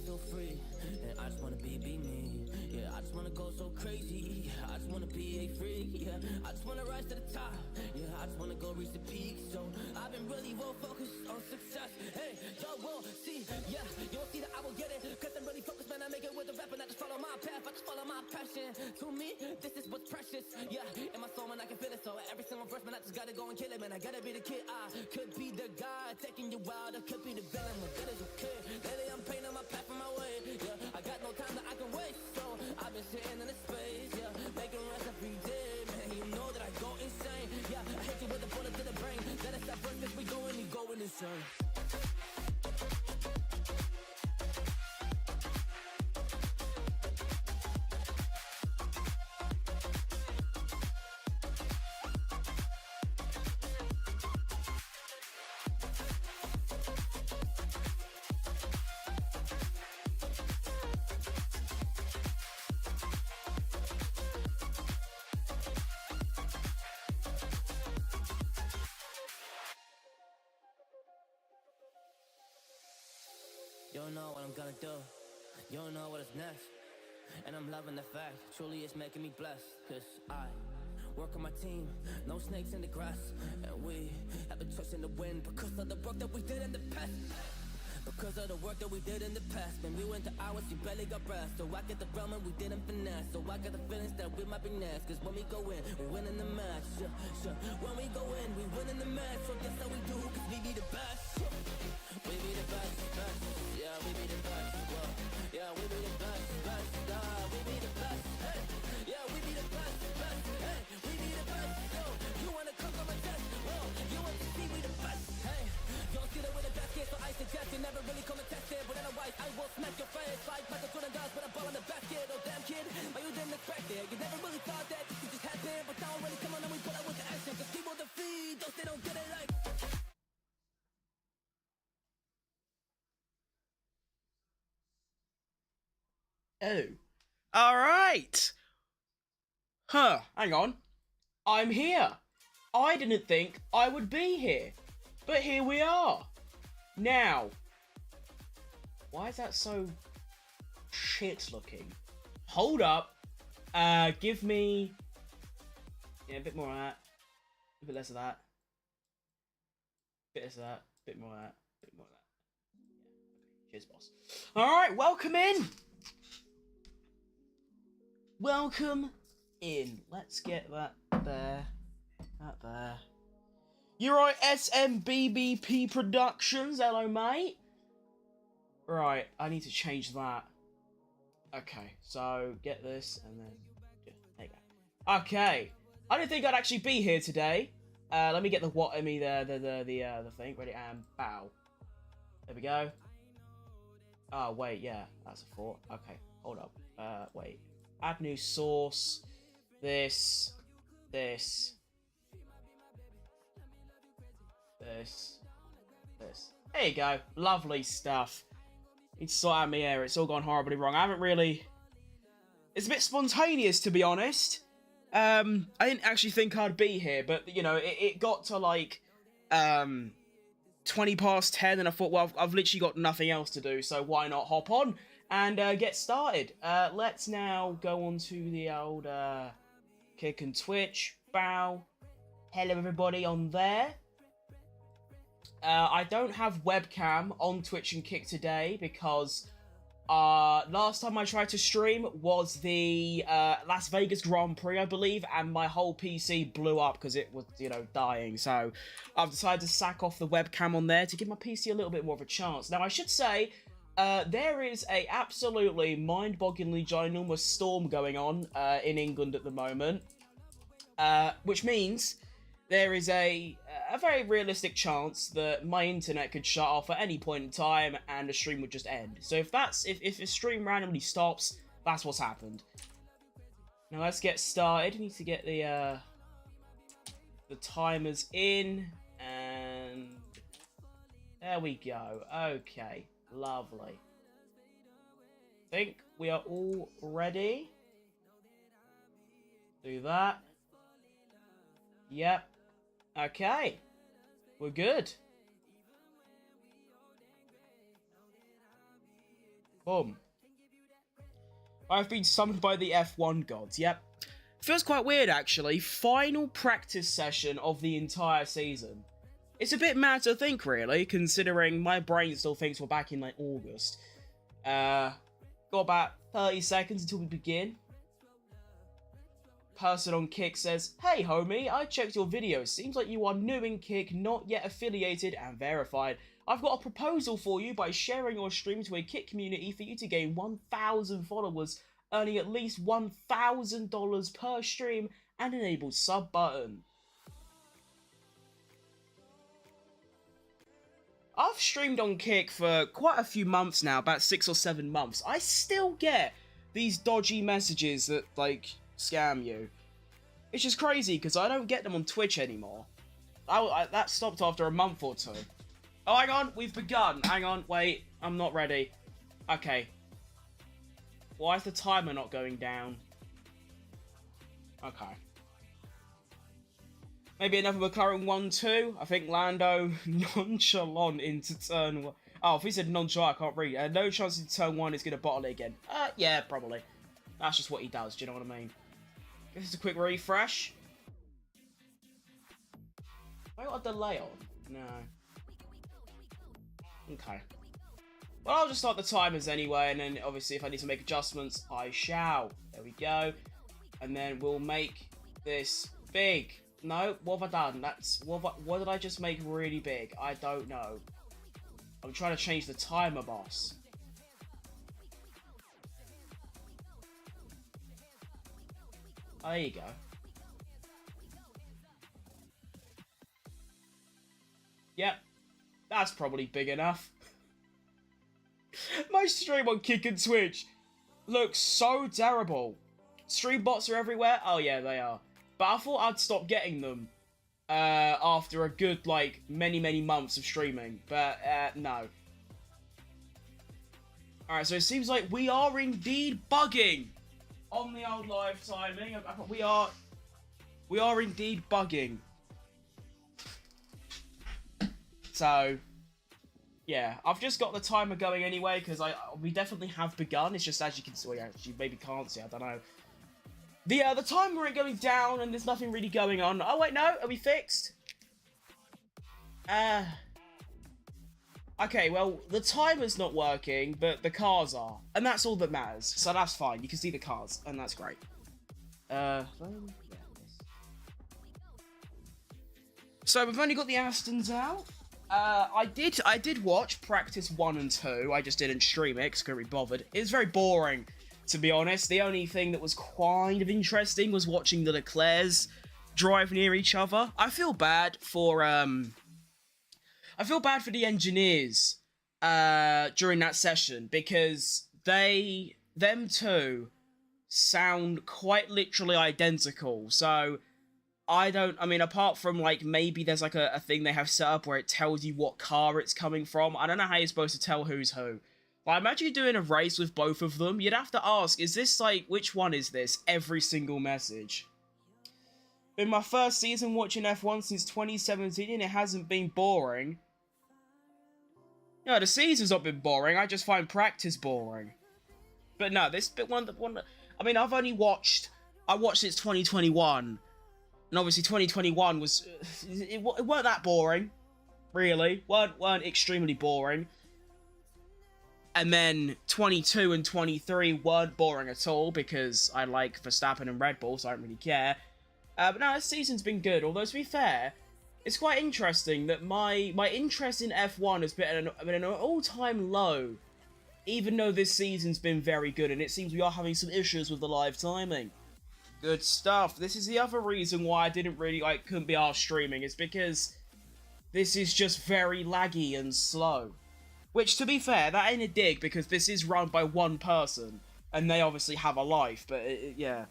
Feel free, and I just wanna be me. Yeah, I just wanna go so crazy. Yeah, I just wanna be a freak. Yeah, I just wanna rise to the top. Yeah, I just wanna go reach the peak. So I've been really well focused on success. Hey, y'all will see. Yeah, you'll see that I will get it. Cause I'm really focused, man. I make it with the rap and I just follow my path. I just follow my passion. To me, this is what's precious. Yeah, in my soul, man, I can feel it. So every single verse, man, I just gotta go and kill it, man. I gotta be the kid. I could be the guy taking you wild. I could be the villain. But that is okay. Lately, I'm painting my path on my way. Yeah, I got no time that I can waste. So I've been sitting in the space. Yeah, making rest every day, man. You know that I go insane. Yeah, I hit you with a bullet to the brain. That is that first, we going insane. You don't know what I'm gonna do. You don't know what is next. And I'm loving the fact, truly it's making me blessed. Cause I work on my team, no snakes in the grass. And we have a trust in the wind because of the work that we did in the past. Because of the work that we did in the past. When we went to hours, we barely got breath. So I get the realm and we didn't finesse. So I got the feelings that we might be next. Cause when we go in, we win in the match. When we go in, we win in the match. So that's how we do, cause we be the best. We be the best, best. Yeah, we be the best. Well, yeah, we be the best, best. We be the best. Hey, yeah, we be the best, best. Hey, we be the best. Yo, you wanna come on my test? Well, you want to see we the best. Hey, you don't see that we're the best kid, so I suggest you never really come and test it. But otherwise, I will smack your face like Michael Jordan does with a ball in the basket. Oh damn kid, but you didn't expect it. You never really thought that this could just happen. But now already come on and we pull out with the action. Cause people defeat those they don't get it like. Oh. Alright. Huh, hang on. I'm here. I didn't think I would be here. But here we are. Now. Why is that so shit looking? Hold up. Give me... Yeah, a bit more of that. A bit less of that. Bit less of that. Bit more of that. Bit more of that. Yeah, okay. Cheers, boss. Alright, welcome in. Welcome in. Let's get that there. That there. You're right, SMBBP Productions. Hello, mate. Right, I need to change that. Okay, so get this and then there you go. Okay, I didn't think I'd actually be here today. Let me get the the thing ready and bow. There we go. Oh wait, yeah, that's a thought. Okay, hold up. Wait. Add new source. This. This. There you go. Lovely stuff. Need to sort out my hair. It's all gone horribly wrong. I haven't really... It's a bit spontaneous, to be honest. I didn't actually think I'd be here, but, you know, it got to, like, 20 past 10, and I thought, well, I've literally got nothing else to do, so why not hop on and get started. Let's now go on to the old Kick and Twitch. Bow. Hello everybody on there. I don't have webcam on Twitch and Kick today because last time I tried to stream was the Las Vegas Grand Prix, I believe, and my whole PC blew up because it was, you know, dying. So I've decided to sack off the webcam on there to give my PC a little bit more of a chance. Now, I should say, there is a absolutely mind-bogglingly ginormous storm going on in England at the moment, which means there is a very realistic chance that my internet could shut off at any point in time and the stream would just end. So if a stream randomly stops, that's what's happened. Now let's get started. I need to get the timers in, and there we go. Okay, lovely. I think we are all ready. Do that. Yep. Okay, we're good. Boom. I've been summoned by the F1 gods, yep. Feels quite weird, actually. Final practice session of the entire season. It's a bit mad to think, really, considering my brain still thinks we're back in, like, August. Got about 30 seconds until we begin. Person on Kick says, "Hey homie, I checked your video. Seems like you are new in Kick, not yet affiliated and verified. I've got a proposal for you by sharing your stream to a Kick community for you to gain 1,000 followers, earning at least $1,000 per stream and enable sub button." I've streamed on Kick for quite a few months now, about 6 or 7 months. I still get these dodgy messages that, like, scam you. It's just crazy because I don't get them on Twitch anymore. That stopped after a month or two. Oh, hang on, we've begun. Hang on, wait, I'm not ready. Okay. Why is the timer not going down? Okay. Maybe another McLaren 1-2. I think Lando nonchalant into turn 1. Oh, if he said nonchalant, I can't read. No chance in turn 1 is going to bottle it again. Yeah, probably. That's just what he does, do you know what I mean? This is a quick refresh. Have I got a delay on? No. Okay. Well, I'll just start the timers anyway, and then obviously if I need to make adjustments, I shall. There we go. And then we'll make this big. No, what have I done? What did I just make really big? I don't know. I'm trying to change the timer, boss. Oh, there you go. Yep, that's probably big enough. My stream on Kick and Twitch looks so terrible. Stream bots are everywhere. Oh yeah, they are. But I thought I'd stop getting them after a good, like, many months of streaming. But, no. Alright, so it seems like we are indeed bugging on the old live timing. We are indeed bugging. So, yeah, I've just got the timer going anyway, because we definitely have begun. It's just, as you can see, well, yeah, you maybe can't see, I don't know. The timer ain't going down, and there's nothing really going on. Oh, wait, no, are we fixed? Okay, well, the timer's not working, but the cars are. And that's all that matters, so that's fine. You can see the cars, and that's great. Yeah, so we've only got the Astons out. I did watch practice 1 and 2. I just didn't stream it because I couldn't be bothered. It was very boring, to be honest. The only thing that was kind of interesting was watching the Leclercs drive near each other. I feel bad for the engineers during that session because them two sound quite literally identical. So I mean, apart from, like, maybe there's, like, a thing they have set up where it tells you what car it's coming from. I don't know how you're supposed to tell who's who. Like, imagine you're doing a race with both of them. You'd have to ask, is this, like, which one is this? Every single message. Been my first season watching F1 since 2017, and it hasn't been boring. No, the season's not been boring. I just find practice boring. But no, this bit one. I mean, I watched since 2021, and obviously 2021 was it weren't that boring, really. weren't extremely boring. And then 22 and 23 weren't boring at all because I like Verstappen and Red Bull, so I don't really care. But no, this season's been good. Although to be fair, it's quite interesting that my interest in F1 has been at an all-time low, even though this season's been very good, and it seems we are having some issues with the live timing. Good stuff. This is the other reason why I couldn't be arsed streaming, is because this is just very laggy and slow. Which, to be fair, that ain't a dig, because this is run by one person, and they obviously have a life, but yeah.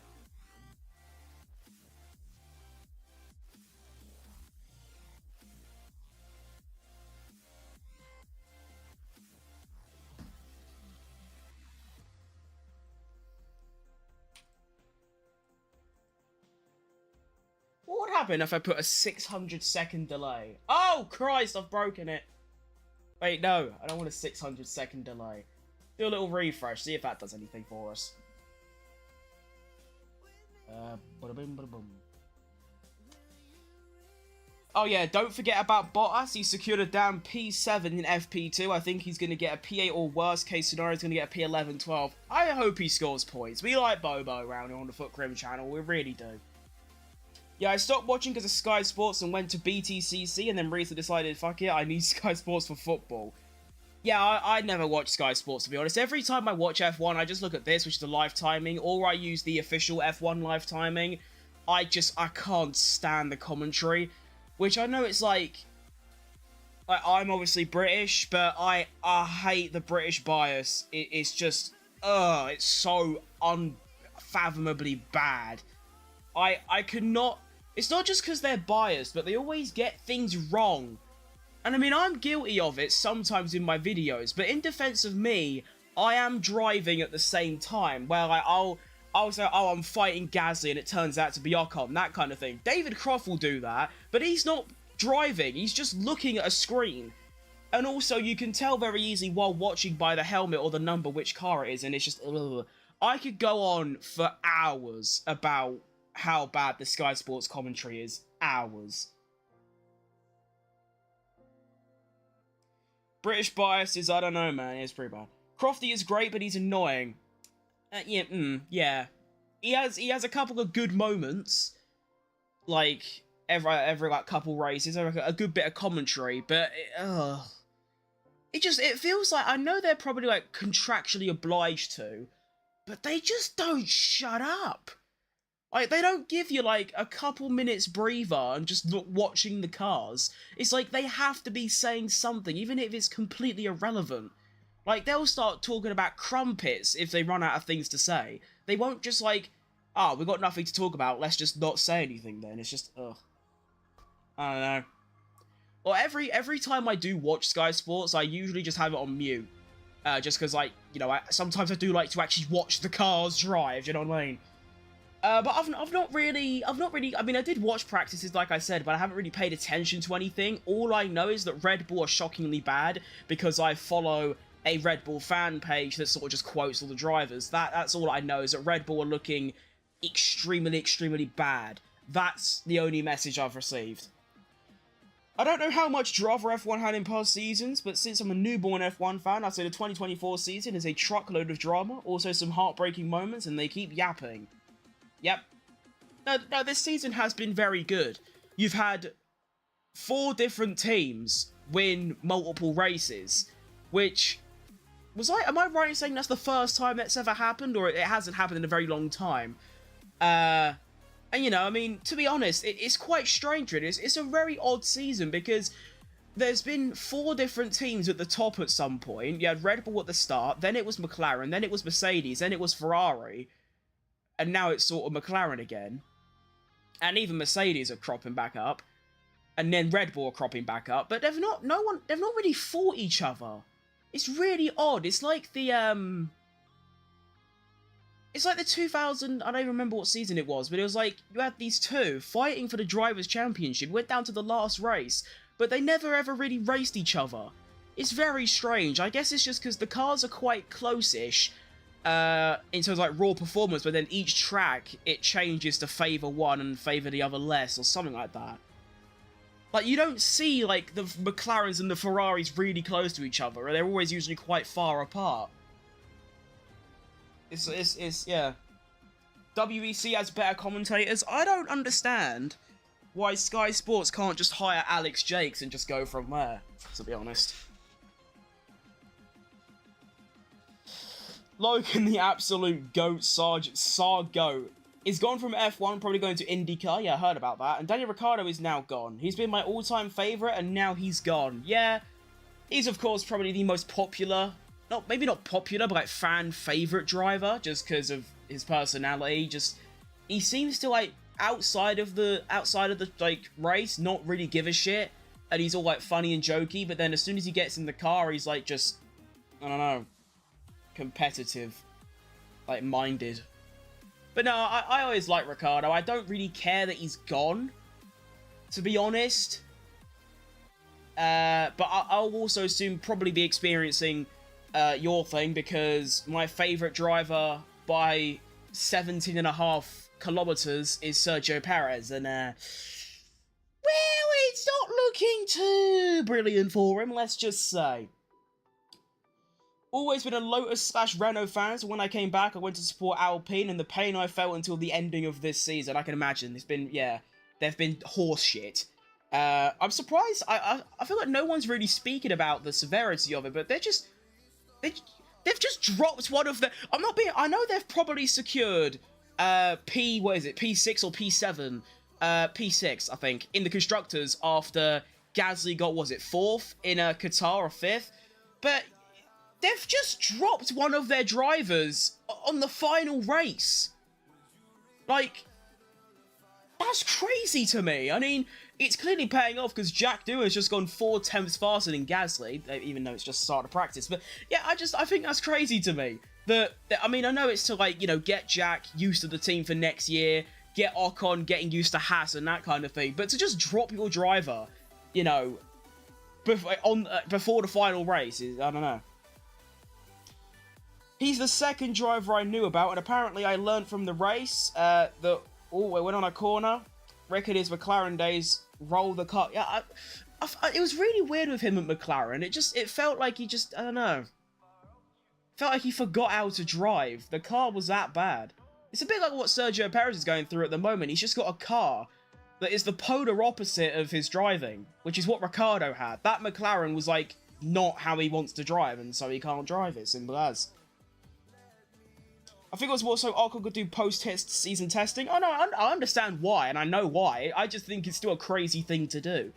What would happen if I put a 600-second delay? Oh, Christ, I've broken it. Wait, no, I don't want a 600-second delay. Do a little refresh, see if that does anything for us. Bada-boom, bada-boom. Oh yeah, don't forget about Bottas. He secured a damn P7 in FP2. I think he's going to get a P8, or worst case scenario, he's going to get a P11, 12. I hope he scores points. We like Bobo around here on the Foot Crim channel, we really do. Yeah, I stopped watching because of Sky Sports and went to BTCC, and then recently decided, fuck it, I need Sky Sports for football. Yeah, I never watch Sky Sports, to be honest. Every time I watch F1, I just look at this, which is the live timing, or I use the official F1 live timing. I can't stand the commentary, which I know it's like I'm obviously British, but I hate the British bias. It's just, it's so unfathomably bad. I cannot... It's not just because they're biased, but they always get things wrong. And I mean, I'm guilty of it sometimes in my videos, but in defense of me, I am driving at the same time, where I'll say, oh, I'm fighting Gasly, and it turns out to be Ocon, that kind of thing. David Croft will do that, but he's not driving, he's just looking at a screen. And also, you can tell very easily while watching by the helmet or the number which car it is, and it's just, ugh. I could go on for hours about how bad the Sky Sports commentary is. Hours. British bias is, I don't know, man. It's pretty bad. Crofty is great, but he's annoying. Yeah. He has a couple of good moments, like every like couple races, a good bit of commentary, but it feels like, I know they're probably like contractually obliged to, but they just don't shut up. Like, they don't give you, like, a couple minutes breather and just watching the cars. It's like they have to be saying something, even if it's completely irrelevant. Like, they'll start talking about crumpets if they run out of things to say. They won't just, like, oh, we've got nothing to talk about, let's just not say anything then. It's just, ugh. I don't know. Well, every time I do watch Sky Sports, I usually just have it on mute. Just because, like, you know, sometimes I do like to actually watch the cars drive, you know what I mean? But I've not really, I mean, I did watch practices, like I said, but I haven't really paid attention to anything. All I know is that Red Bull are shockingly bad, because I follow a Red Bull fan page that sort of just quotes all the drivers. That's all I know, is that Red Bull are looking extremely, extremely bad. That's the only message I've received. I don't know how much drama F1 had in past seasons, but since I'm a newborn F1 fan, I'd say the 2024 season is a truckload of drama, also some heartbreaking moments, and they keep yapping. Yep. No, this season has been very good. You've had 4 different teams win multiple races, which am I right in saying that's the first time that's ever happened, or it hasn't happened in a very long time? And you know, I mean, to be honest, it's quite strange, really. It's a very odd season, because there's been 4 different teams at the top at some point. You had Red Bull at the start, then it was McLaren, then it was Mercedes, then it was Ferrari, and now it's sort of McLaren again. And even Mercedes are cropping back up. And then Red Bull are cropping back up. But they've not really fought each other. It's really odd. It's like the 2000, I don't even remember what season it was, but it was like, you had these 2 fighting for the Drivers' Championship, went down to the last race, but they never ever really raced each other. It's very strange. I guess it's just because the cars are quite close-ish, in terms of like raw performance, but then each track it changes to favour one and favour the other less, or something like that. Like, you don't see like the McLarens and the Ferraris really close to each other, they're always usually quite far apart. It's yeah. WEC has better commentators. I don't understand why Sky Sports can't just hire Alex Jakes and just go from there, to be honest. Logan, the absolute GOAT, Sargo, is gone from F1, probably going to IndyCar. Yeah, I heard about that. And Daniel Ricciardo is now gone. He's been my all-time favourite, and now he's gone. Yeah, he's, of course, probably the most popular, maybe not popular, but like fan favourite driver, just because of his personality. Just, he seems to, like, outside of the like race, not really give a shit, and he's all like funny and jokey. But then as soon as he gets in the car, he's like just, I don't know, competitive, like minded. But no, I always like Ricciardo. I don't really care that he's gone, to be honest. But I'll also soon probably be experiencing your thing, because my favourite driver by 17.5 kilometers is Sergio Perez, and well, it's not looking too brilliant for him, let's just say. Always been a Lotus/Renault fan, so when I came back I went to support Alpine, and the pain I felt until the ending of this season, I can imagine, it's been, yeah, they've been horse shit. I'm surprised, I feel like no one's really speaking about the severity of it, but they've just dropped one of the, I know they've probably secured P6 or P7? P6, I think, in the Constructors after Gasly got, was it 4th in Qatar, or 5th? But they've just dropped one of their drivers on the final race. Like, that's crazy to me. I mean, it's clearly paying off, because Jack Dewar's just gone 4 tenths faster than Gasly, even though it's just start of practice. But yeah, I think that's crazy to me. I mean, I know it's to, like, you know, get Jack used to the team for next year, get Ocon getting used to Haas and that kind of thing, but to just drop your driver, you know, before the final race, is, I don't know. He's the second driver I knew about, and apparently I learned from the race that, oh, we went on a corner, record his McLaren days, roll the car. Yeah, it was really weird with him at McLaren. It felt like he just, I don't know. Felt like he forgot how to drive. The car was that bad. It's a bit like what Sergio Perez is going through at the moment. He's just got a car that is the polar opposite of his driving, which is what Ricciardo had. That McLaren was, like, not how he wants to drive, and so he can't drive it, simple as. I think it was more so Ocon could do post-test season testing. Oh no, I understand why, and I know why. I just think it's still a crazy thing to do.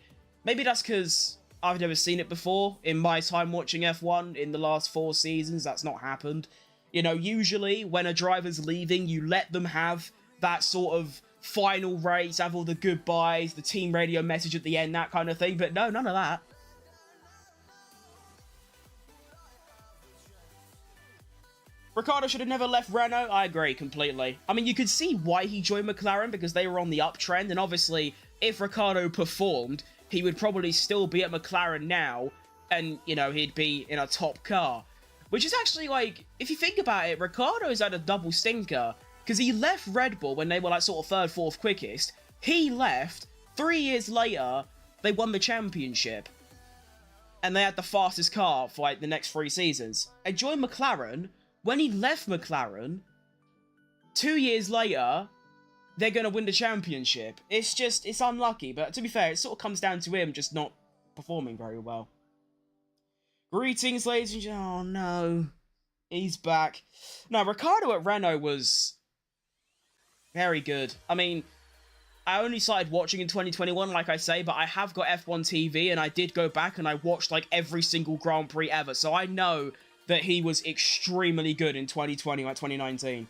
Maybe that's because I've never seen it before. In my time watching F1, in the last 4 seasons, that's not happened. You know, usually when a driver's leaving, you let them have that sort of final race, have all the goodbyes, the team radio message at the end, that kind of thing. But no, none of that. Ricciardo should have never left Renault. I agree completely. I mean, you could see why he joined McLaren, because they were on the uptrend, and obviously, if Ricciardo performed, he would probably still be at McLaren now, and, you know, he'd be in a top car. Which is actually, like, if you think about it, Ricciardo's had a double stinker, because he left Red Bull when they were, like, sort of 3rd, 4th quickest. He left, 3 years later, they won the championship. And they had the fastest car for, like, the next 3 seasons. And joined McLaren. When he left McLaren, 2 years later, they're going to win the championship. It's just, it's unlucky. But to be fair, it sort of comes down to him just not performing very well. Greetings, ladies and gentlemen. Oh, no. He's back. No, Ricciardo at Renault was very good. I mean, I only started watching in 2021, like I say, but I have got F1 TV, and I did go back and I watched, like, every single Grand Prix ever. So I know that he was extremely good in 2020, like 2019.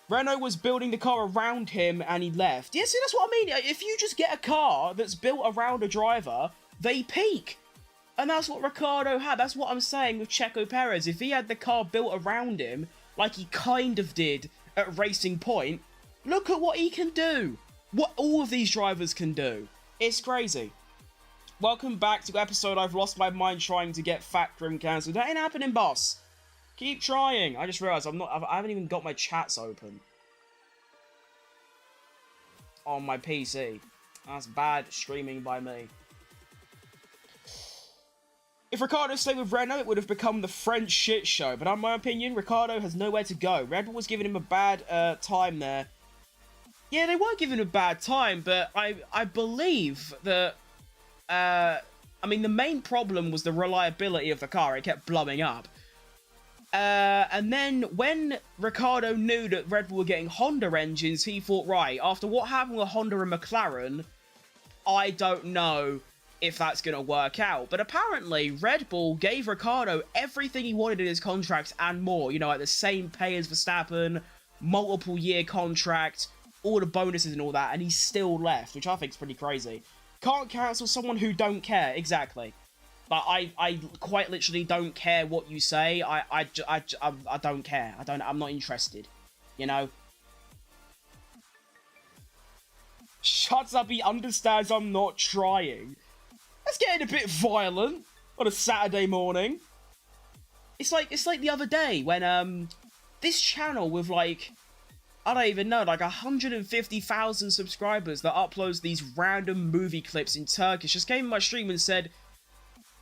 Renault was building the car around him, and he left. Yeah, see, that's what I mean. If you just get a car that's built around a driver, they peak. And that's what Ricciardo had. That's what I'm saying with Checo Perez. If he had the car built around him, like he kind of did at Racing Point, look at what he can do. What all of these drivers can do. It's crazy. Welcome back to episode I've lost my mind trying to get Fat Grim cancelled. That ain't happening, boss. Keep trying. I just realised I haven't even got my chats open on my PC. That's bad streaming by me. If Ricardo stayed with Renault, it would have become the French shit show. But in my opinion, Ricardo has nowhere to go. Red Bull was giving him a bad time there. Yeah, they were giving him a bad time, but I believe that... I mean, the main problem was the reliability of the car. It kept blowing up. And then when Ricardo knew that Red Bull were getting Honda engines, he thought, right, after what happened with Honda and McLaren, I don't know if that's going to work out. But apparently, Red Bull gave Ricardo everything he wanted in his contract and more. You know, like the same pay as Verstappen, multiple year contract, all the bonuses and all that, and he still left, which I think is pretty crazy. Can't cancel someone who don't care, exactly. But I quite literally don't care what you say. I don't care. I'm not interested. You know? Shuts up, he understands I'm not trying. That's getting a bit violent on a Saturday morning. It's like the other day when this channel with like, I don't even know, like 150,000 subscribers that uploads these random movie clips in Turkish just came in my stream and said,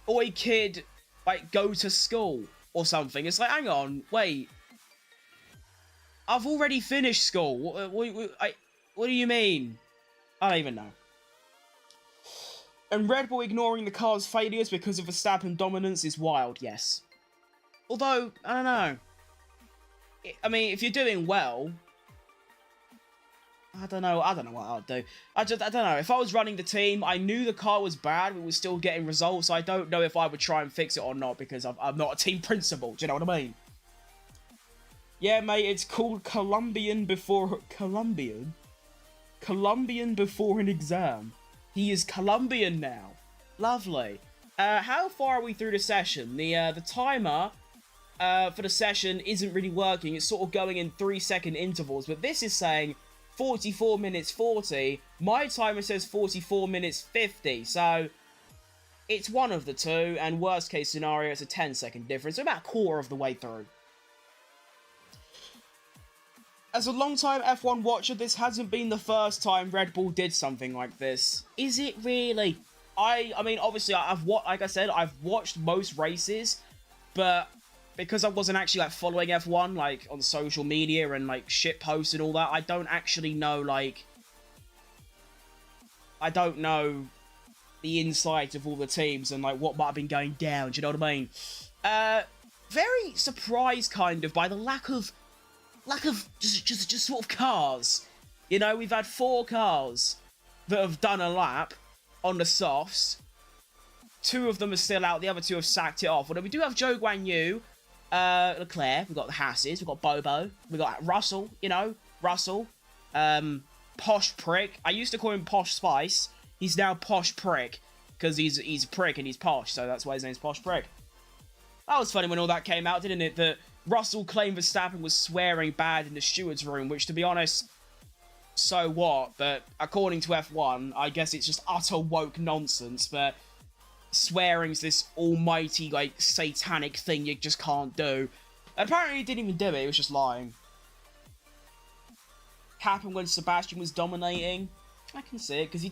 "Oi kid, like go to school," or something. It's like, hang on, wait. I've already finished school. What do you mean? I don't even know. And Red Bull ignoring the car's failures because of Verstappen dominance is wild, yes. Although, I don't know. I mean, if you're doing well, I don't know what I'd do. I don't know. If I was running the team, I knew the car was bad, we were still getting results. I don't know if I would try and fix it or not because I'm not a team principal. Do you know what I mean? Yeah, mate, it's called Colombian before... Colombian? Colombian before an exam. He is Colombian now. Lovely. How far are we through the session? The timer for the session isn't really working. It's sort of going in 3-second intervals, but this is saying 44 minutes 40. My timer says 44 minutes 50, so it's one of the two, and worst case scenario, it's a 10-second difference, so about a quarter of the way through. As a long-time F1 watcher, this hasn't been the first time Red Bull did something like this. Is it really? I mean, obviously, like I said, I've watched most races, but because I wasn't actually, like, following F1, like, on social media and, like, shit posts and all that, I don't actually know, like... I don't know the insight of all the teams and, like, what might have been going down, do you know what I mean? Very surprised, kind of, by the lack of just sort of cars. You know, we've had 4 cars that have done a lap on the softs. 2 of them are still out, the other 2 have sacked it off. Although we do have Zhou Guanyu, Leclerc, we've got the Hasses, we've got Bobo, we've got Russell, you know, Russell, Posh Prick. I used to call him Posh Spice. He's now Posh Prick, because he's a prick and he's posh, so that's why his name's Posh Prick. That was funny when all that came out, didn't it? That Russell claimed Verstappen was swearing bad in the steward's room, which, to be honest, so what? But according to F1, I guess it's just utter woke nonsense, but swearing's this almighty, like, satanic thing you just can't do. And apparently he didn't even do it, he was just lying. Happened when Sebastian was dominating. I can see it, because he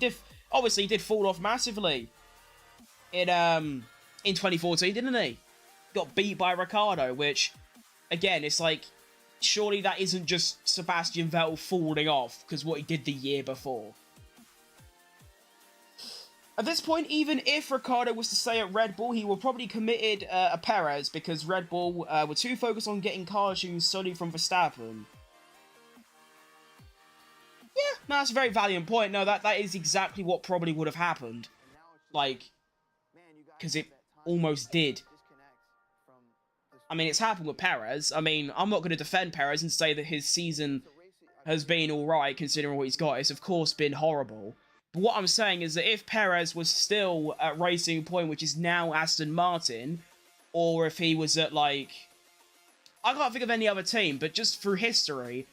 did fall off massively in 2014, didn't he? Got beat by Ricciardo, which... Again, it's like, surely that isn't just Sebastian Vettel falling off, because what he did the year before. At this point, even if Ricciardo was to stay at Red Bull, he would probably committed a Perez, because Red Bull were too focused on getting car tunes solely from Verstappen. Yeah, no, that's a very valiant point. No, that is exactly what probably would have happened. Like, because it almost did. I mean, it's happened with Perez. I mean, I'm not going to defend Perez and say that his season has been alright, considering what he's got. It's, of course, been horrible. But what I'm saying is that if Perez was still at Racing Point, which is now Aston Martin, or if he was at, like... I can't think of any other team, but just through history,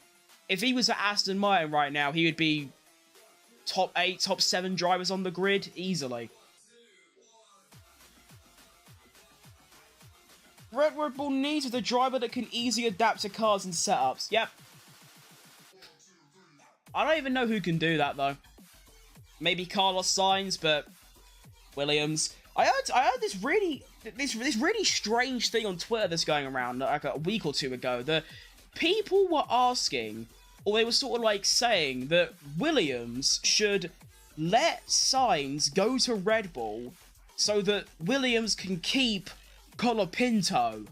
if he was at Aston Martin right now, he would be top 8, top 7 drivers on the grid, easily. Red Bull needs is a driver that can easily adapt to cars and setups. Yep. I don't even know who can do that, though. Maybe Carlos Sainz, but Williams. I heard this really strange thing on Twitter that's going around like a week or two ago. That people were asking, or they were sort of like saying that Williams should let Sainz go to Red Bull so that Williams can keep Colapinto.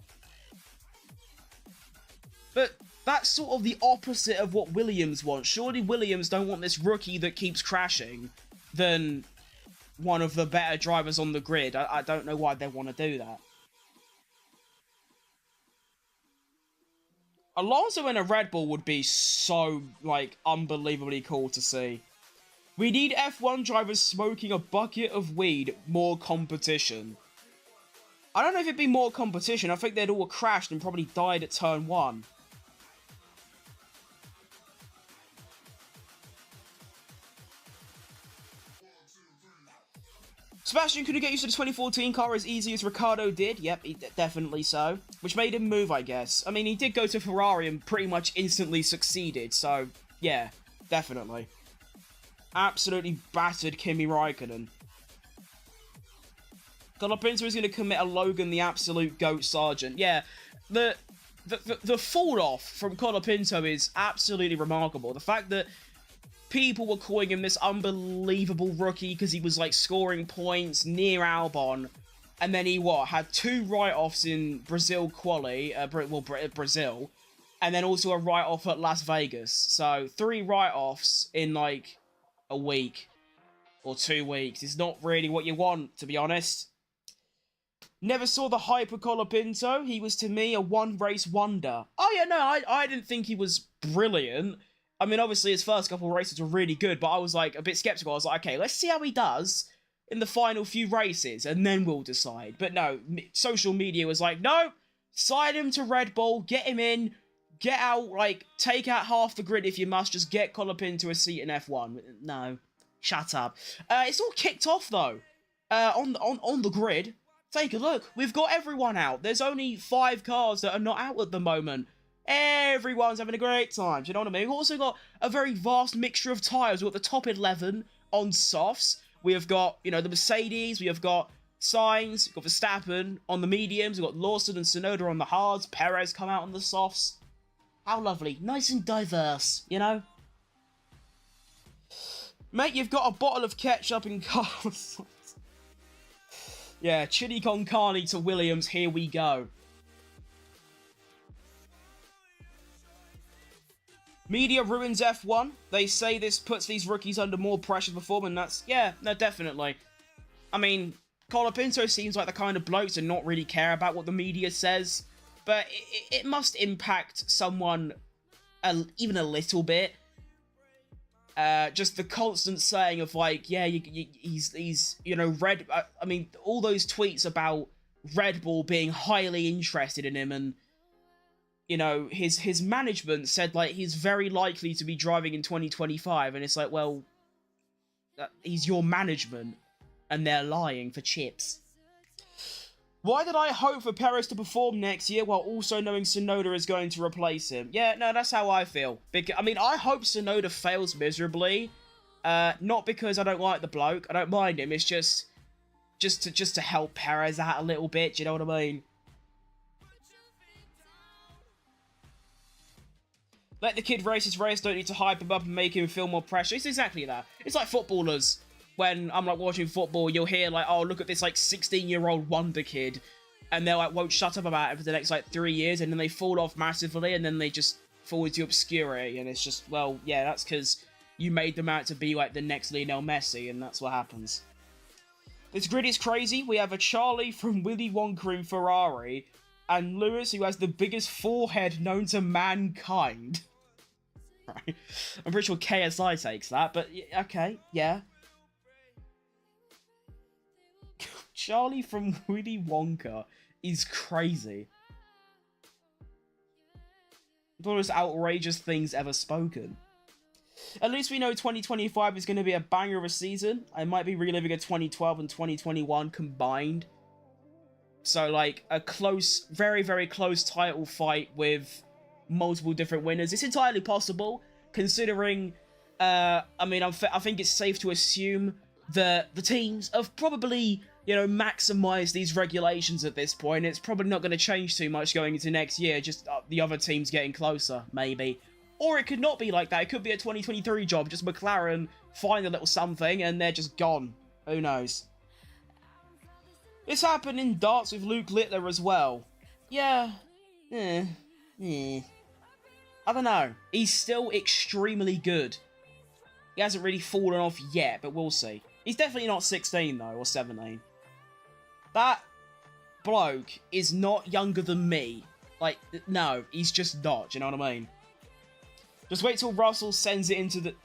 But that's sort of the opposite of what Williams wants. Surely Williams don't want this rookie that keeps crashing than one of the better drivers on the grid. I don't know why they want to do that. Alonso in a Red Bull would be so, like, unbelievably cool to see. We need F1 drivers smoking a bucket of weed, more competition. I don't know if it'd be more competition. I think they'd all crashed and probably died at turn 1. Sebastian couldn't get used to the 2014 car as easy as Ricciardo did. Yep, definitely so. Which made him move, I guess. I mean, he did go to Ferrari and pretty much instantly succeeded. So, yeah, definitely. Absolutely battered Kimi Raikkonen. Colapinto is going to commit a Logan the absolute GOAT Sergeant. Yeah, the fall off from Colapinto is absolutely remarkable. The fact that people were calling him this unbelievable rookie because he was, like, scoring points near Albon. And then he, had 2 write-offs in Brazil quali, Brazil. And then also a write-off at Las Vegas. So, 3 write-offs in, like, a week. Or 2 weeks. It's not really what you want, to be honest. Never saw the hype of Colapinto. He was, to me, a one-race wonder. Oh, yeah, no, I didn't think he was brilliant. I mean, obviously, his first couple of races were really good, but I was, like, a bit skeptical. I was like, okay, let's see how he does in the final few races, and then we'll decide. But no, social media was like, no, sign him to Red Bull, get him in, get out, like, take out half the grid if you must, just get Colapinto a seat in F1. No, shut up. It's all kicked off, though, on the grid. Take a look. We've got everyone out. There's only 5 cars that are not out at the moment. Everyone's having a great time. Do you know what I mean? We've also got a very vast mixture of tyres. We've got the top 11 on softs. We have got, you know, the Mercedes. We have got Sainz. We've got Verstappen on the mediums. We've got Lawson and Tsunoda on the hards. Perez come out on the softs. How lovely. Nice and diverse, you know? Mate, you've got a bottle of ketchup in cars. Yeah, chili con carne to Williams. Here we go. Media ruins F1. They say this puts these rookies under more pressure to perform, and that's... Yeah, no, definitely. I mean, Colapinto seems like the kind of bloke to not really care about what the media says, but it must impact someone even a little bit. Just the constant saying of, like, yeah, he's you know, I mean, all those tweets about Red Bull being highly interested in him, and, you know, his management said, like, he's very likely to be driving in 2025, and it's like, well, he's your management, and they're lying for chips. Why did I hope for Perez to perform next year while also knowing Tsunoda is going to replace him? Yeah, no, that's how I feel. I mean, I hope Tsunoda fails miserably. Not because I don't like the bloke. I don't mind him. It's just to help Perez out a little bit. Do you know what I mean? Let the kid race his race. Don't need to hype him up and make him feel more pressure. It's exactly that. It's like footballers. When I'm, like, watching football, you'll hear, like, oh, look at this, like, 16-year-old wonder kid, and they, like, won't shut up about it for the next, like, 3 years, and then they fall off massively, and then they just fall into obscurity, and it's just, well, yeah, that's because you made them out to be, like, the next Lionel Messi, and that's what happens. This grid is crazy. We have a Charlie from Willy Wonka in Ferrari, and Lewis, who has the biggest forehead known to mankind. Right. I'm pretty sure KSI takes that, but, okay, yeah. Charlie from Willy Wonka is crazy. One of the most outrageous things ever spoken. At least we know 2025 is going to be a banger of a season. I might be reliving a 2012 and 2021 combined. So, like, a close, very, very close title fight with multiple different winners. It's entirely possible, considering, I mean, I think it's safe to assume that the teams have probably, you know, maximized these regulations at this point. It's probably not going to change too much going into next year, just the other teams getting closer, maybe. Or it could not be like that. It could be a 2023 job, just McLaren find a little something and they're just gone. Who knows? This happened in darts with Luke Littler as well. Yeah. I don't know. He's still extremely good. He hasn't really fallen off yet, but we'll see. He's definitely not 16, though, or 17. That bloke is not younger than me. Like, no, he's just not, do you know what I mean? Just wait till Russell sends it into the...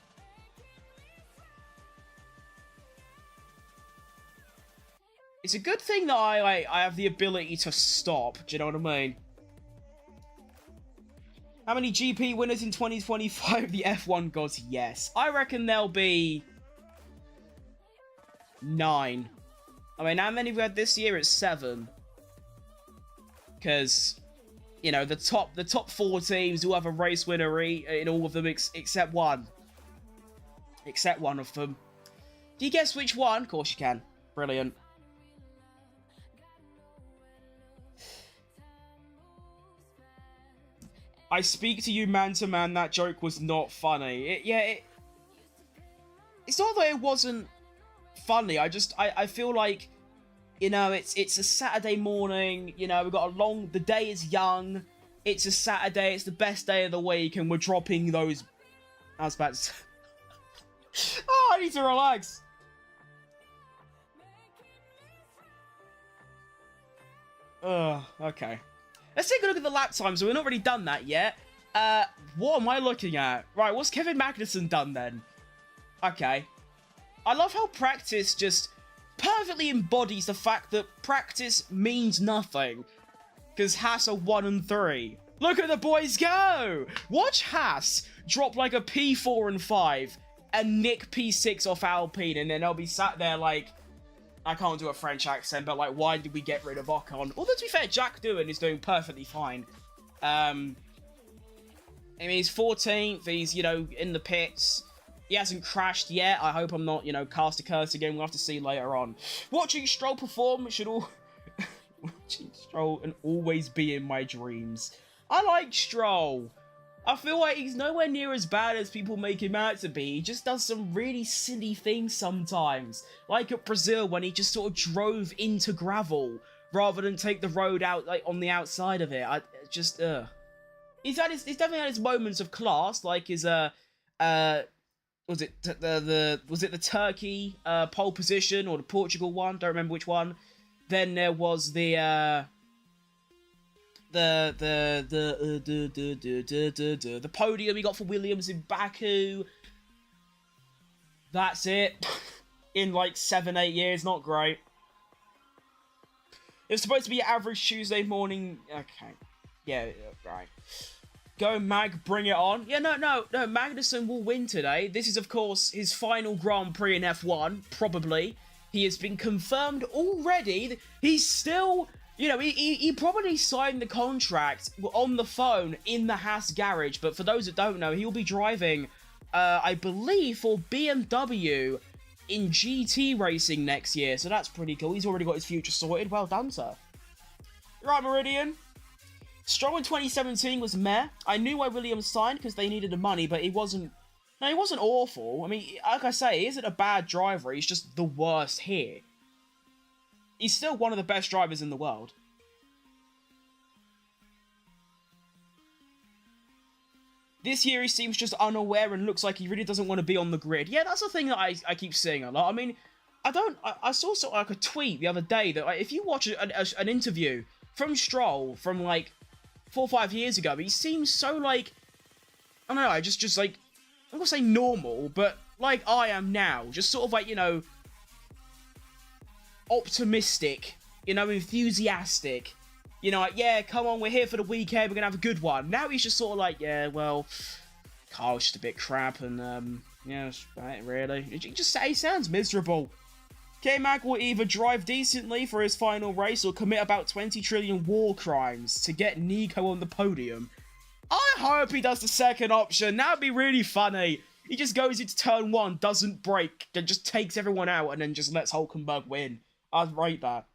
It's a good thing that I have the ability to stop, do you know what I mean? How many GP winners in 2025? The F1 gods, yes. I reckon there'll be 9. I mean, how many we had this year? It's 7. Because, you know, the top 4 teams will have a race winner in all of them except one. Except one of them. Do you guess which one? Of course you can. Brilliant. I speak to you man to man, that joke was not funny. It's not that it wasn't funny, I feel like, you know, it's a Saturday morning, you know, we've got the day is young, it's a Saturday, it's the best day of the week, and we're dropping those... I was about to say... Oh, I need to relax. Okay. Let's take a look at the lap times. So we're not really done that yet. What am I looking at? Right, what's Kevin Magnussen done then? Okay. I love how practice just perfectly embodies the fact that practice means nothing. Because Haas are 1 and 3. Look at the boys go! Watch Haas drop like a P4 and 5 and nick P6 off Alpine, and then they'll be sat there like... I can't do a French accent, but like, why did we get rid of Ocon? Although, to be fair, Jack Doohan is doing perfectly fine. I mean, he's 14th, he's, you know, in the pits. He hasn't crashed yet. I hope I'm not, you know, cast a curse again. We'll have to see later on. Watching Stroll perform should all... Watching Stroll and always be in my dreams. I like Stroll. I feel like he's nowhere near as bad as people make him out to be. He just does some really silly things sometimes. Like at Brazil when he just sort of drove into gravel rather than take the road out, like, on the outside of it. He's definitely had his moments of class, like his was it the Turkey pole position or the Portugal one? Don't remember which one. Then there was the podium he got for Williams in Baku. That's it. In like 7-8 years, not great. It's supposed to be average Tuesday morning. Okay. Yeah, right. Go Mag, bring it on. Yeah, no, Magnussen will win today. This is, of course, his final Grand Prix in F1, probably. He has been confirmed already. He's still... You know, he probably signed the contract on the phone in the Haas garage, but for those that don't know, he'll be driving, I believe, for BMW in GT racing next year, so that's pretty cool. He's already got his future sorted. Well done, sir. Right, Meridian. Stroll in 2017 was meh. I knew why Williams signed because they needed the money, but he wasn't awful. I mean, like I say, he isn't a bad driver. He's just the worst here. He's still one of the best drivers in the world. This year he seems just unaware and looks like he really doesn't want to be on the grid. Yeah, that's the thing that I keep seeing a lot. I mean, I saw sort of like a tweet the other day that like, if you watch an interview from Stroll from like 4 or 5 years ago, he seems so like, I don't know, just like, I'm not gonna say normal, but like I am now. Just sort of like, you know, optimistic, you know, enthusiastic, you know, like, yeah, come on, we're here for the weekend, we're gonna have a good one. Now he's just sort of like, yeah, well, Carl's just a bit crap, and, yeah, that's right, really. He sounds miserable. K-Mag will either drive decently for his final race or commit about 20 trillion war crimes to get Nico on the podium. I hope he does the second option. That would be really funny. He just goes into turn 1, doesn't brake, then just takes everyone out and then just lets Hulkenberg win. I'd rate that.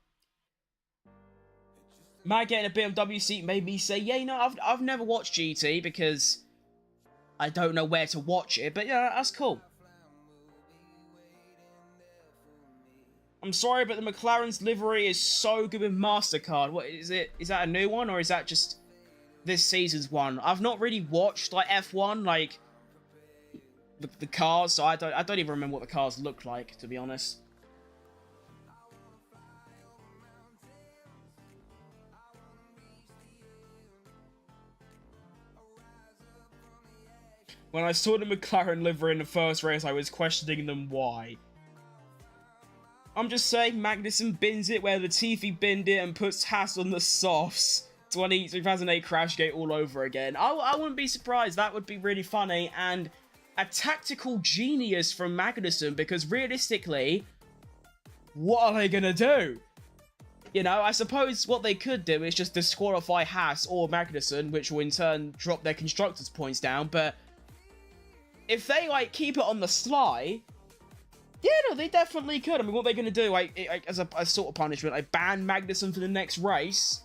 Mag getting a BMW seat made me say, yeah, you know, I've never watched GT because I don't know where to watch it, but yeah, that's cool. I'm sorry, but the McLaren's livery is so good with MasterCard. What is it? Is that a new one, or is that just this season's one? I've not really watched like F1, like the cars, so I don't even remember what the cars look like, to be honest. When I saw the McLaren livery in the first race, I was questioning them why. I'm just saying, Magnussen bins it where Latifi binned it and puts Haas on the softs. 2008 Crashgate all over again. I wouldn't be surprised. That would be really funny and a tactical genius from Magnussen, because realistically, what are they going to do? You know, I suppose what they could do is just disqualify Haas or Magnussen, which will in turn drop their constructors' points down, but if they, like, keep it on the sly, yeah, no, they definitely could. I mean, what are they going to do? Like, as a sort of punishment, I ban Magnussen for the next race.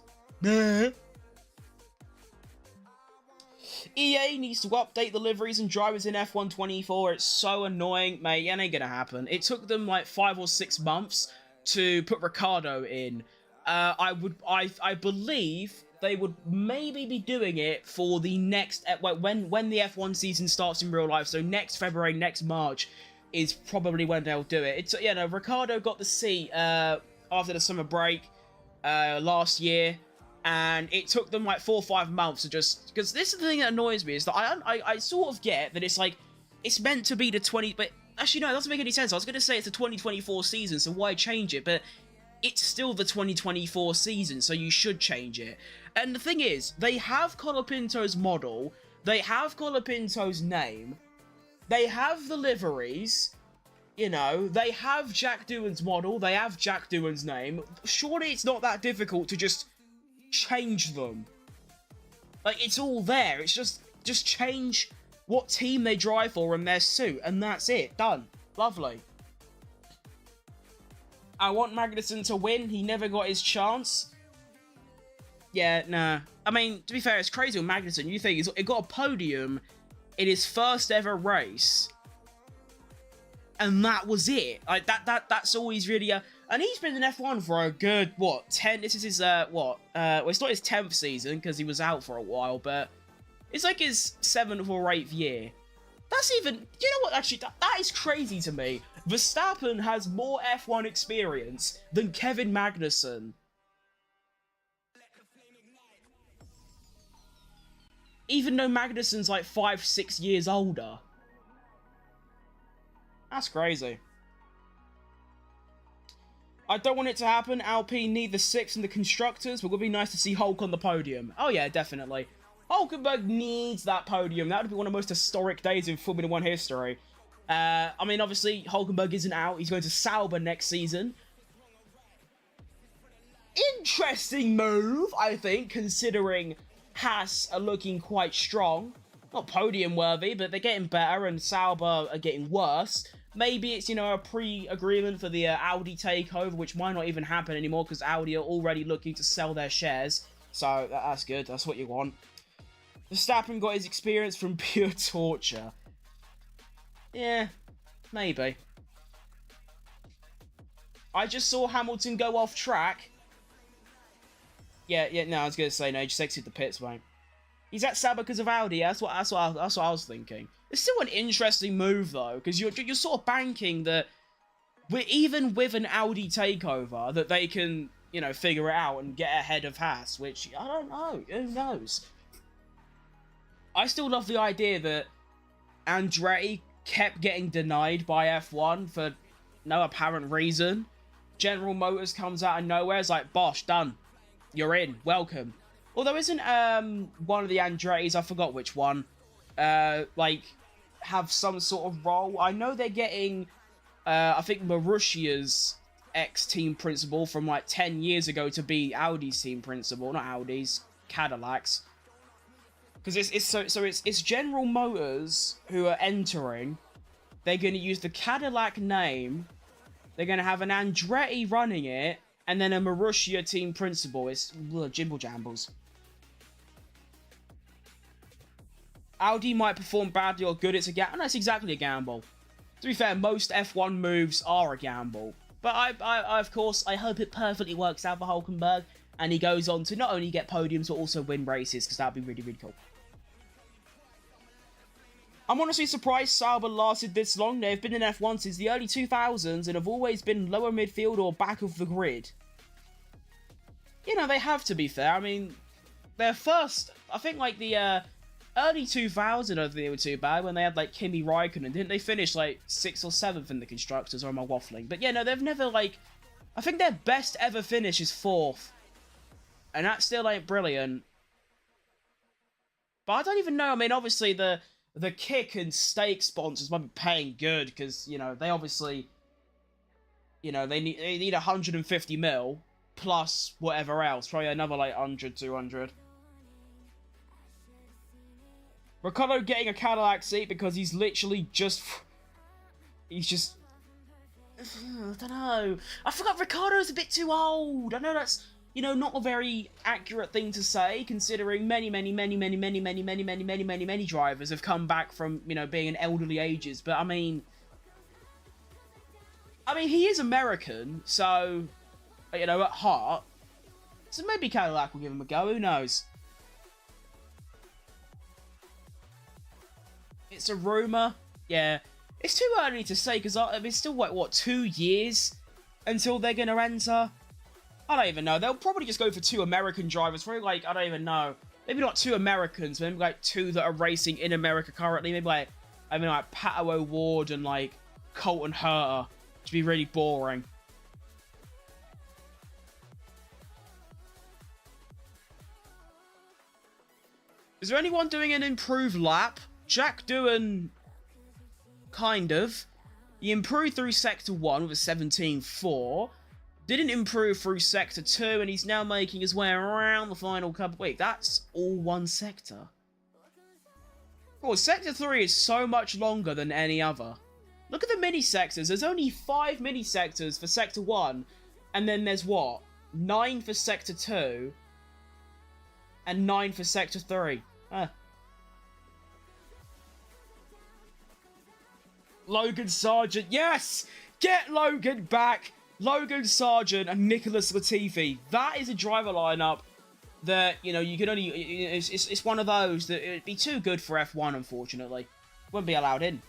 EA needs to update the liveries and drivers in F1 24. It's so annoying, mate. It ain't going to happen. It took them, like, 5 or 6 months to put Ricciardo in. I believe they would maybe be doing it for the next, when the F1 season starts in real life. So next February, next March is probably when they'll do it. It's, you know, Ricciardo got the seat after the summer break last year, and it took them like 4 or 5 months to just, because this is the thing that annoys me, is that I sort of get that it's like, it's meant to be the 20, but actually no, it doesn't make any sense. I was going to say it's the 2024 season, so why change it? But it's still the 2024 season, so you should change it. And the thing is, they have Colapinto's model, they have Colapinto's name, they have the liveries, you know, they have Jack Doohan's model, they have Jack Doohan's name. Surely it's not that difficult to just change them. Like, it's all there. It's just change what team they drive for and their suit, and that's it. Done. Lovely. I want Magnussen to win. He never got his chance. Yeah, nah. I mean, to be fair, it's crazy with Magnussen. You think he got a podium in his first ever race, and that was it. Like, that's all he's really... and he's been in F1 for a good, what, 10... This is his, well, it's not his 10th season, because he was out for a while, but it's like his 7th or 8th year. That's even... You know what, actually, that is crazy to me. Verstappen has more F1 experience than Kevin Magnussen. Even though Magnussen's like 5-6 years older. That's crazy. I don't want it to happen. Alpine need the 6th in the constructors, but it would be nice to see Hulk on the podium. Oh yeah, definitely. Hulkenberg needs that podium. That would be one of the most historic days in Formula 1 history. I mean, obviously, Hulkenberg isn't out. He's going to Sauber next season. Interesting move, I think, considering Haas are looking quite strong. Not podium worthy, but they're getting better, and Sauber are getting worse. Maybe it's, you know, a pre-agreement for the Audi takeover, which might not even happen anymore because Audi are already looking to sell their shares. So that's good. That's what you want. Verstappen got his experience from pure torture. Yeah, maybe. I just saw Hamilton go off track. Yeah, no, I was going to say, no, he just exited the pits, mate. He's at Sauber because of Audi, that's what I was thinking. It's still an interesting move, though, because you're sort of banking that, even with an Audi takeover, that they can, you know, figure it out and get ahead of Haas, which, I don't know, who knows? I still love the idea that Andretti kept getting denied by F1 for no apparent reason. General Motors comes out of nowhere, it's like, Bosh, done. You're in. Welcome. Although isn't one of the Andrettis, I forgot which one, like, have some sort of role? I know they're getting, I think Marussia's ex-team principal from like 10 years ago to be Audi's team principal. Not Audi's, Cadillac's. Because it's General Motors who are entering. They're going to use the Cadillac name. They're going to have an Andretti running it. And then a Marussia team principal. It's jimble jambles. Audi might perform badly or good. It's a gamble. That's exactly a gamble. To be fair, most F1 moves are a gamble. But I of course, I hope it perfectly works out for Hulkenberg. And he goes on to not only get podiums, but also win races. Because that would be really, really cool. I'm honestly surprised Sauber lasted this long. They've been in F1 since the early 2000s and have always been lower midfield or back of the grid. You know, they have, to be fair. I mean, their first, I think like the early 2000s, I don't think they were too bad when they had like Kimi Räikkönen. Didn't they finish like 6th or 7th in the Constructors, or am I waffling? But yeah, no, they've never like, I think their best ever finish is 4th. And that still ain't brilliant. But I don't even know, I mean, obviously the kick and steak sponsors might be paying good because, you know, they obviously, you know, they need 150 mil plus whatever else. Probably another like 100, 200. Ricciardo getting a Cadillac seat because he's literally just... He's just... I don't know. I forgot Ricciardo's a bit too old. I know that's, you know, not a very accurate thing to say, considering many drivers have come back from, you know, being in elderly ages. But I mean, he is American, so, you know, at heart. So maybe Cadillac will give him a go. Who knows? It's a rumor. Yeah, it's too early to say because I mean, it's still what 2 years until they're gonna enter. I don't even know. They'll probably just go for 2 American drivers. Probably like, I don't even know. Maybe not 2 Americans, maybe like 2 that are racing in America currently. Maybe like, I mean, like Pato O'Ward and like Colton Herta. To be really boring. Is there anyone doing an improved lap? Jack Doohan, kind of. He improved through Sector 1 with a 17.4. Didn't improve through Sector 2, and he's now making his way around the final couple. Wait, that's all one sector? Well, Sector 3 is so much longer than any other. Look at the mini-sectors. There's only 5 mini-sectors for Sector 1, and then there's what? 9 for Sector 2, and 9 for Sector 3. Logan Sargent, yes! Get Logan back! Logan Sargent and Nicholas Latifi. That is a driver lineup that, you know, you can only... It's one of those that it'd be too good for F1, unfortunately. Wouldn't be allowed in.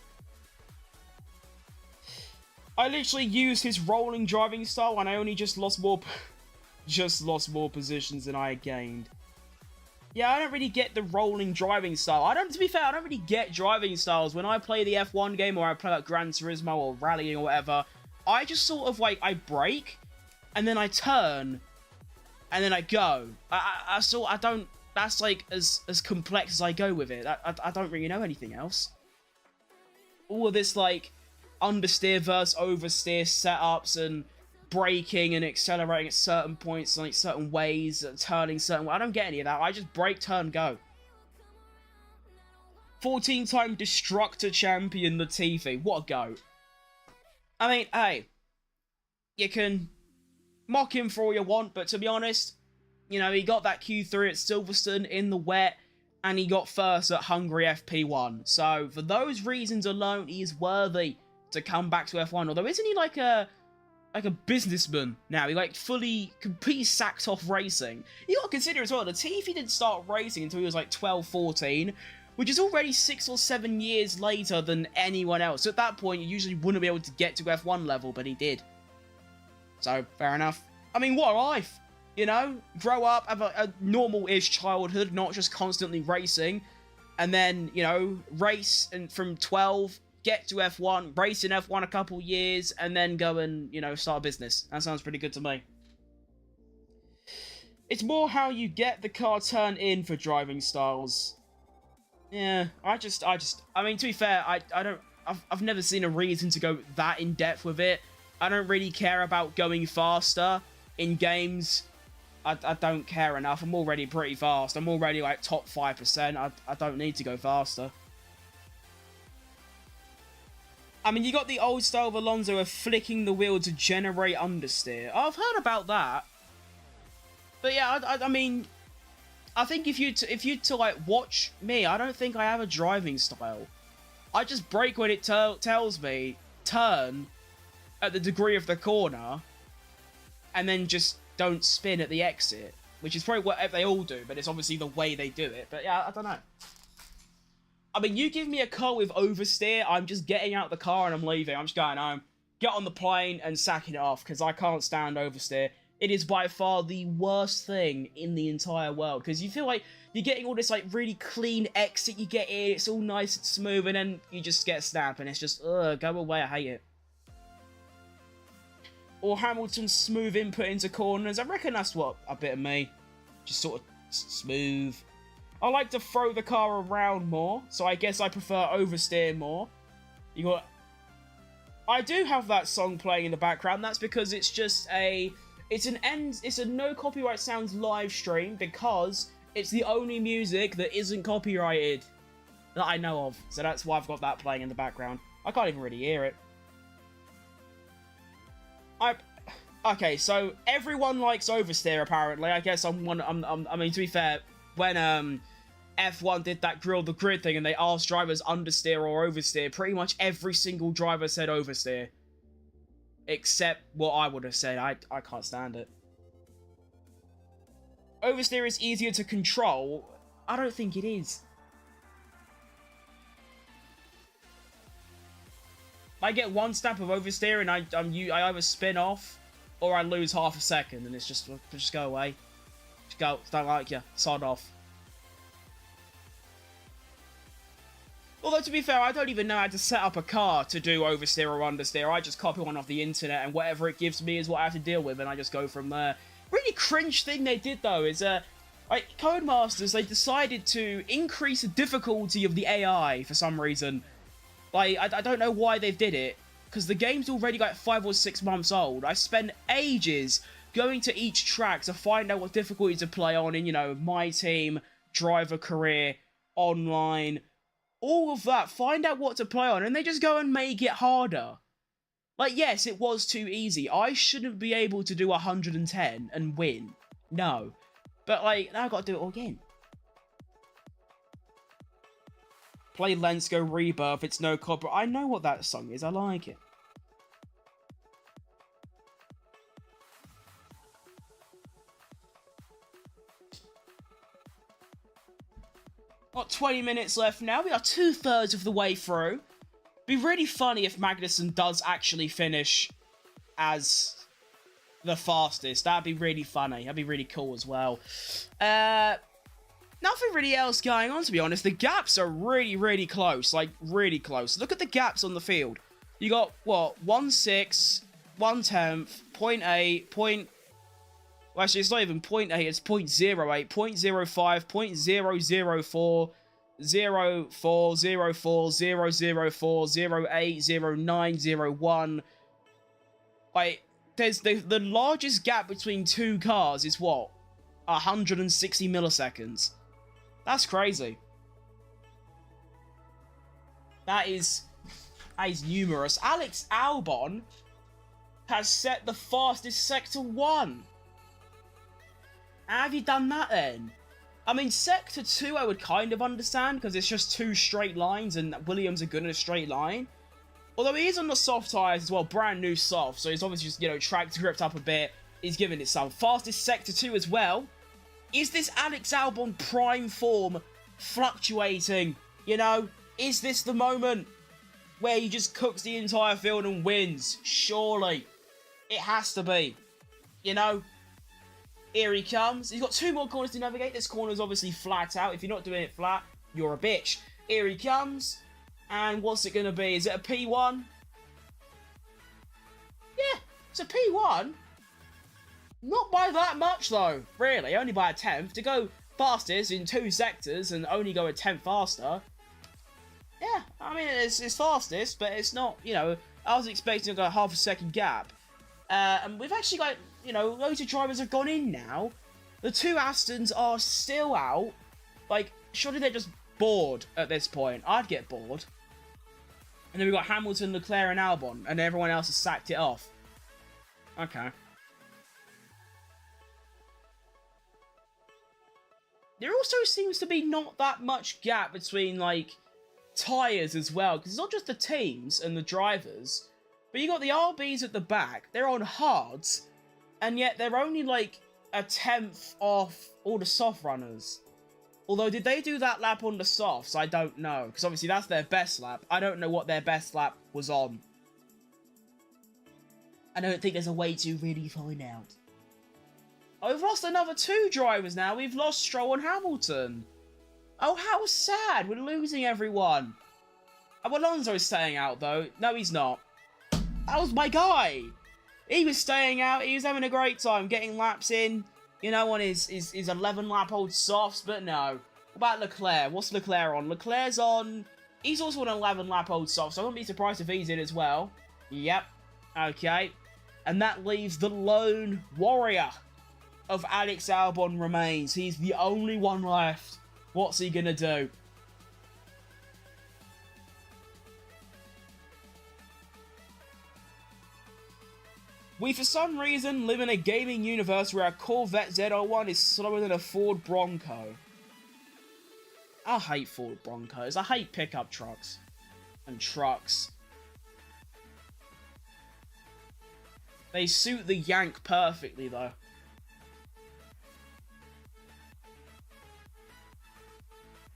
I literally used his rolling driving style and I only just lost more... positions than I gained. Yeah, I don't really get the rolling driving style. To be fair, I don't really get driving styles. When I play the F1 game or I play like Gran Turismo or rallying or whatever, I just sort of like, I brake, and then I turn, and then I go. I don't, that's like as complex as I go with it. I don't really know anything else. All of this like, understeer versus oversteer setups and braking and accelerating at certain points, like certain ways, turning certain ways. I don't get any of that. I just brake, turn, go. 14-time Destructor champion Latifi. What a goat. I mean, hey, you can mock him for all you want, but to be honest, you know, he got that Q3 at Silverstone in the wet, and he got first at Hungary FP1. So, for those reasons alone, he is worthy to come back to F1. Although, isn't he like a businessman now? He like fully, completely sacked off racing. You gotta consider as well, Latifi didn't start racing until he was like 12, 14, which is already 6 or 7 years later than anyone else. So at that point, you usually wouldn't be able to get to F1 level, but he did. So, fair enough. I mean, what a life, you know? Grow up, have a normal-ish childhood, not just constantly racing, and then, you know, race and from 12, get to F1, race in F1 a couple years, and then go and, you know, start a business. That sounds pretty good to me. It's more how you get the car turned in for driving styles. Yeah, I mean, to be fair, I've never seen a reason to go that in-depth with it. I don't really care about going faster in games. I don't care enough. I'm already pretty fast. I'm already like top 5%. I don't need to go faster. I mean, you got the old style of Alonso of flicking the wheel to generate understeer. I've heard about that. But yeah, I mean, I think if you to like watch me, I don't think I have a driving style. I just brake when it tells me turn at the degree of the corner, and then just don't spin at the exit, which is probably what they all do, but it's obviously the way they do it. But yeah, I don't know. I mean, you give me a car with oversteer, I'm just getting out the car and I'm leaving. I'm just going home, get on the plane and sacking it off, because I can't stand oversteer. It is by far the worst thing in the entire world, because you feel like you're getting all this like really clean exit, you get in, it's all nice and smooth, and then you just get snapped, and it's just, ugh, go away, I hate it. Or Hamilton's smooth input into corners, I reckon that's what a bit of me. Just sort of smooth. I like to throw the car around more, so I guess I prefer oversteer more. You got... I do have that song playing in the background, that's because it's just a... It's a no copyright sounds live stream, because it's the only music that isn't copyrighted that I know of. So that's why I've got that playing in the background. I can't even really hear it. Okay, so everyone likes oversteer apparently. I guess I mean, to be fair, when F1 did that grill the grid thing and they asked drivers understeer or oversteer, pretty much every single driver said oversteer. Except what I would have said. I can't stand it. Oversteer is easier to control. I don't think it is. I get one step of oversteer and I either spin off or I lose half a second, and it's just go away. Just go, don't like you, sod off. Although, to be fair, I don't even know how to set up a car to do oversteer or understeer. I just copy one off the internet, and whatever it gives me is what I have to deal with, and I just go from there. Really cringe thing they did, though, is, like, Codemasters, they decided to increase the difficulty of the AI for some reason. Like, I don't know why they did it, because the game's already, like, 5 or 6 months old. I spent ages going to each track to find out what difficulty to play on in, you know, My Team, Driver Career, Online, all of that. Find out what to play on, and they just go and make it harder. Like, yes, it was too easy. I shouldn't be able to do 110 and win. No. But, like, now I've got to do it all again. Play Let's Go Rebirth, it's no copyright. I know what that song is, I like it. Got 20 minutes left now, we are 2/3 of the way through. Be really funny if Magnussen does actually finish as the fastest. That'd be really funny, that'd be really cool as well. Nothing really else going on, to be honest. The gaps are really, really close. Like, really close. Look at the gaps on the field. You got, what, 1/6, 1/10, 0.8, well, actually, it's not even 0.8, it's 0.08, 0.05, 0.004, 04, 04, 004, 08, 09, 01. Like, there's the largest gap between two cars is what? 160 milliseconds. That's crazy. That is numerous. Alex Albon has set the fastest Sector 1. How have you done that then? I mean, Sector 2 I would kind of understand, because it's just 2 straight lines, and Williams are good in a straight line. Although he is on the soft tyres as well, brand new soft, so he's obviously just, you know, tracked, gripped up a bit. He's giving it some. Fastest Sector 2 as well. Is this Alex Albon prime form fluctuating? You know, is this the moment where he just cooks the entire field and wins? Surely. It has to be. You know? Here he comes. He's got 2 more corners to navigate. This corner is obviously flat out. If you're not doing it flat, you're a bitch. Here he comes. And what's it going to be? Is it a P1? Yeah, it's a P1. Not by that much, though. Really, only by a 10th. To go fastest in 2 sectors and only go a 10th faster. Yeah, I mean, it's fastest, but it's not, you know, I was expecting a half a second gap. And we've actually got, you know, loads of drivers have gone in now. The two Astons are still out. Like, surely they're just bored at this point. I'd get bored. And then we've got Hamilton, Leclerc, and Albon, and everyone else has sacked it off. Okay. There also seems to be not that much gap between, like, tyres as well, because it's not just the teams and the drivers, but you got the RBs at the back. They're on hards, and yet they're only, like, a tenth off all the soft runners. Although, did they do that lap on the softs? I don't know, because obviously that's their best lap. I don't know what their best lap was on. I don't think there's a way to really find out. Oh, we've lost another two drivers now. We've lost Stroll and Hamilton. Oh, how sad. We're losing everyone. Oh, Alonso's staying out, though. No, he's not. That was my guy. He was staying out. He was having a great time getting laps in, you know, on his 11-lap-old softs. But no. What about Leclerc? What's Leclerc on? Leclerc's on... He's also on an 11-lap-old soft, so I wouldn't be surprised if he's in as well. Yep. Okay. And that leaves the lone warrior of Alex Albon remains. He's the only one left. What's he gonna do? We, for some reason, live in a gaming universe where a Corvette Z01 is slower than a Ford Bronco. I hate Ford Broncos. I hate pickup trucks. And trucks. They suit the yank perfectly, though.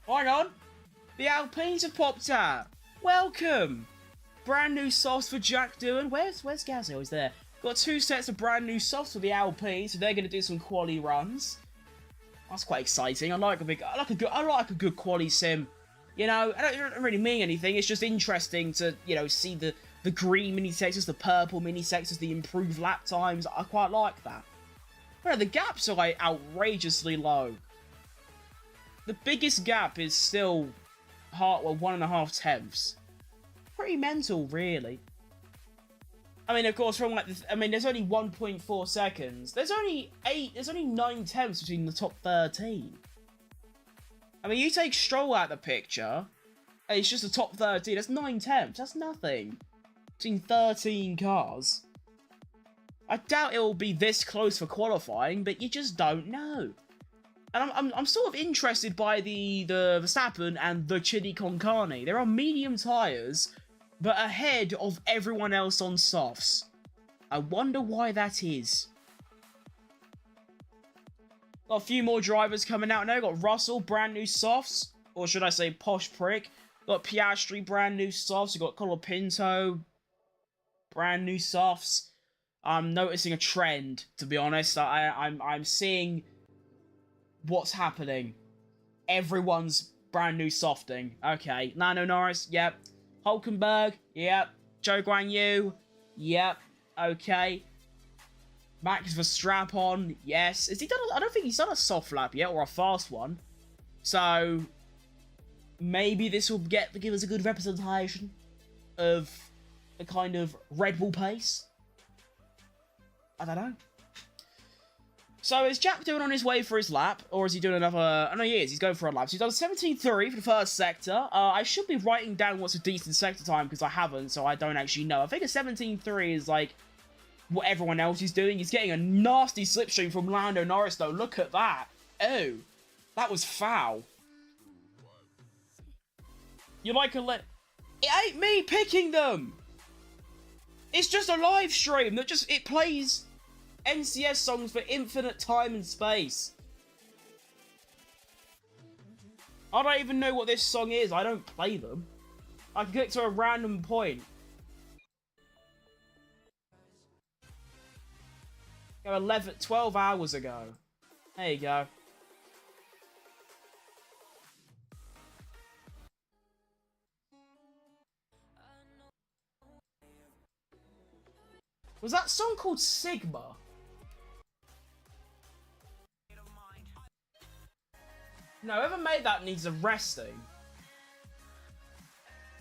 Hang on. The Alpines have popped out. Welcome. Brand new softs for Jack Doohan. Where's Gazzy? Oh, he's there. Got two sets of brand new softs for the Alpines, so they're going to do some quali runs. That's quite exciting. I like a good quali sim. You know, I don't really mean anything. It's just interesting to, you know, see the green mini sectors, the purple mini sectors, the improved lap times. I quite like that. But the gaps are like outrageously low. The biggest gap is still 1.5 tenths. Pretty mental, really. I mean, of course, from like, there's only 1.4 seconds. There's only 9 tenths between the top 13. I mean, you take Stroll out of the picture, and it's just the top 13. That's 9 tenths. That's nothing. Between 13 cars. I doubt it will be this close for qualifying, but you just don't know. And I'm sort of interested by the Verstappen and the Chili con Carne. They're on medium tyres, but ahead of everyone else on softs. I wonder why that is. Got a few more drivers coming out now. Got Russell, brand new softs. Or should I say posh prick. Got Piastri, brand new softs. We've got Colapinto, brand new softs. I'm noticing a trend, to be honest. I'm seeing what's happening. Everyone's brand new softing. Okay. Lando Norris, yep. Hulkenberg, yep. Zhou Guanyu, yep. Okay. Max Verstappen, yes. Has he done? I don't think he's done a soft lap yet, or a fast one. So maybe this will give us a good representation of the kind of Red Bull pace. I don't know. So is Jack doing on his way for his lap, or is he doing another... Oh no, he is. He's going for a lap. So he's done 17.3 for the first sector. I should be writing down what's a decent sector time, because I haven't, so I don't actually know. I think a 17.3 is, like, what everyone else is doing. He's getting a nasty slipstream from Lando Norris, though. Look at that. Oh, that was foul. You're like a... It ain't me picking them! It's just a live stream that just... It plays NCS songs for infinite time and space. I don't even know what this song is. I don't play them. I can click to a random point. Go 12 hours ago. There you go. Was that song called Sigma? No, whoever made that needs arresting.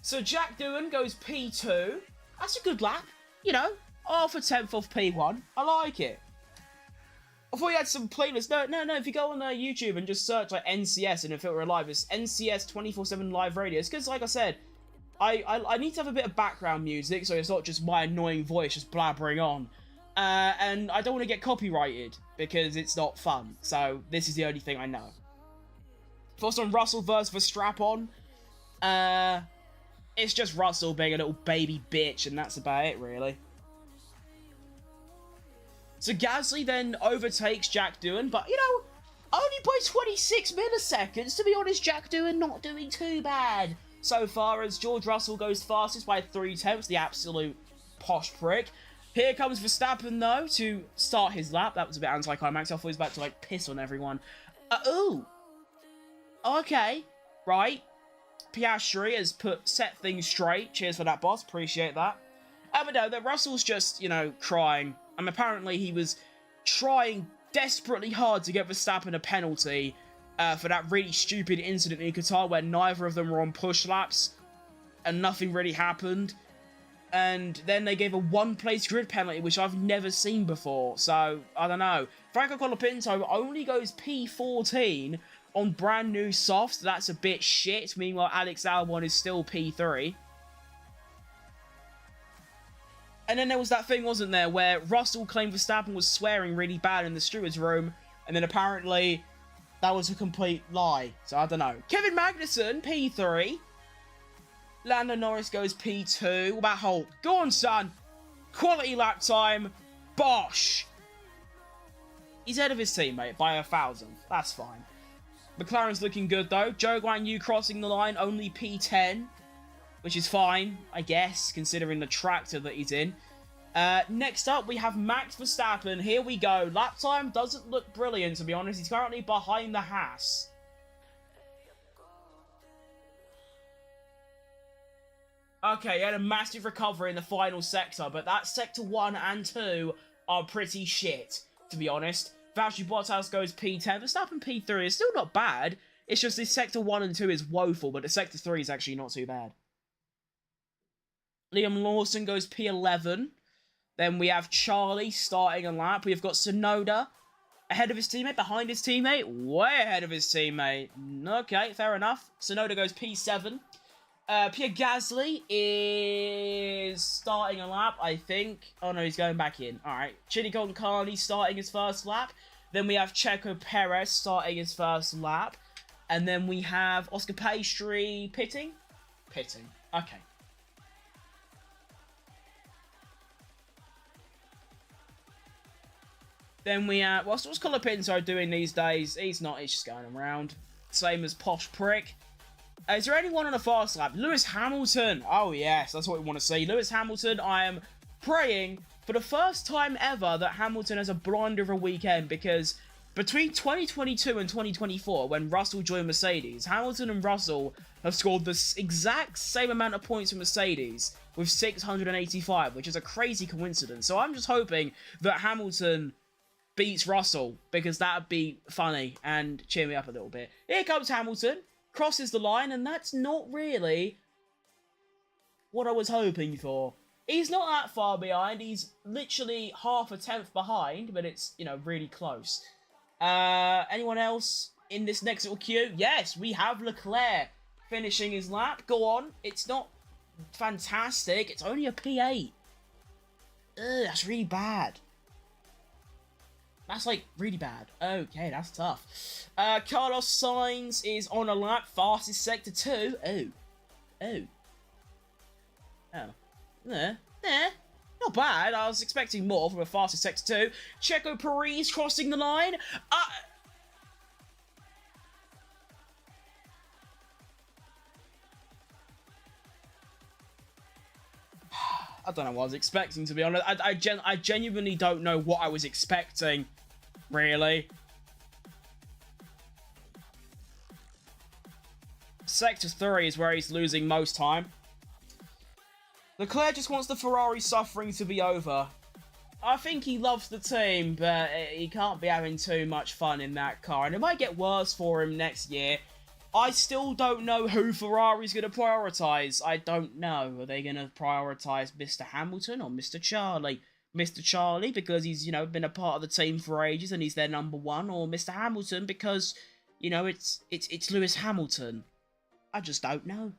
So Jack Doohan goes P2. That's a good lap. You know, half a tenth off P1. I like it. I thought you had some playlists. No. If you go on YouTube and just search like NCS and if it were live, it's NCS 24/7 live radio. It's because, like I said, I need to have a bit of background music so it's not just my annoying voice just blabbering on. And I don't want to get copyrighted because it's not fun. So this is the only thing I know. First on Russell versus Verstappen. It's just Russell being a little baby bitch, and that's about it, really. So Gasly then overtakes Jack Doohan, but, you know, only by 26 milliseconds. To be honest, Jack Doohan not doing too bad so far, as George Russell goes fastest by 3/10, the absolute posh prick. Here comes Verstappen, though, to start his lap. That was a bit anticlimactic. I thought he was about to, like, piss on everyone. Ooh. Okay. Right. Piastri has set things straight. Cheers for that, boss. Appreciate that. But no, that Russell's just, you know, crying. And apparently he was trying desperately hard to get Verstappen a penalty for that really stupid incident in Qatar where neither of them were on push laps and nothing really happened. And then they gave a one-place grid penalty, which I've never seen before. So, I don't know. Franco Colapinto only goes P14 on brand new softs. That's a bit shit. Meanwhile, Alex Albon is still P3. And then there was that thing, wasn't there, where Russell claimed Verstappen was swearing really bad in the steward's room, and then apparently that was a complete lie. So I don't know. Kevin Magnussen, P3. Lando Norris goes P2. What about Holt? Go on, son. Quality lap time. Bosh. He's ahead of his teammate by 1,000th. That's fine. McLaren's looking good, though. Zhou Guanyu crossing the line, only P10. Which is fine, I guess, considering the tractor that he's in. Next up, we have Max Verstappen. Here we go. Lap time doesn't look brilliant, to be honest. He's currently behind the Haas. Okay, he had a massive recovery in the final sector, but that sector 1 and 2 are pretty shit, to be honest. Valtteri Bottas goes P10. Verstappen P3 is still not bad. It's just this sector 1 and 2 is woeful, but the sector 3 is actually not too bad. Liam Lawson goes P11. Then we have Charlie starting a lap. We've got Tsunoda ahead of his teammate, behind his teammate, way ahead of his teammate. Okay, fair enough. Tsunoda goes P7. Pierre Gasly is starting a lap, I think. Oh no, he's going back in. Alright. Chidi Carney starting his first lap. Then we have Checo Perez starting his first lap. And then we have Oscar Piastri pitting? Pitting. Okay. Then we have... What's Colapinto doing these days? He's not. He's just going around. Same as Posh Prick. Is there anyone on a fast lap? Lewis Hamilton. Oh, yes. That's what we want to see. Lewis Hamilton, I am praying for the first time ever that Hamilton has a blinder of a weekend, because between 2022 and 2024, when Russell joined Mercedes, Hamilton and Russell have scored the exact same amount of points for Mercedes with 685, which is a crazy coincidence. So I'm just hoping that Hamilton beats Russell, because that would be funny and cheer me up a little bit. Here comes Hamilton, crosses the line, and that's not really what I was hoping for. He's not that far behind. He's literally half a tenth behind, but it's, you know, really close. Anyone else in this next little queue? Yes, we have Leclerc finishing his lap. Go on. It's not fantastic. It's only a P8. Ugh, that's really bad. That's, like, really bad. Okay, that's tough. Carlos Sainz is on a lap. Fastest sector 2. Oh. Not bad. I was expecting more from a fastest sector 2. Checo Perez crossing the line. I don't know what I was expecting, to be honest. I genuinely don't know what I was expecting, really. Sector 3 is where he's losing most time. Leclerc just wants the Ferrari suffering to be over. I think he loves the team, but he can't be having too much fun in that car. And it might get worse for him next year. I still don't know who Ferrari's going to prioritise. I don't know. Are they going to prioritise Mr. Hamilton or Mr. Charlie? Mr. Charlie because he's, you know, been a part of the team for ages and he's their number one, or Mr. Hamilton because, you know, it's Lewis Hamilton. I just don't know.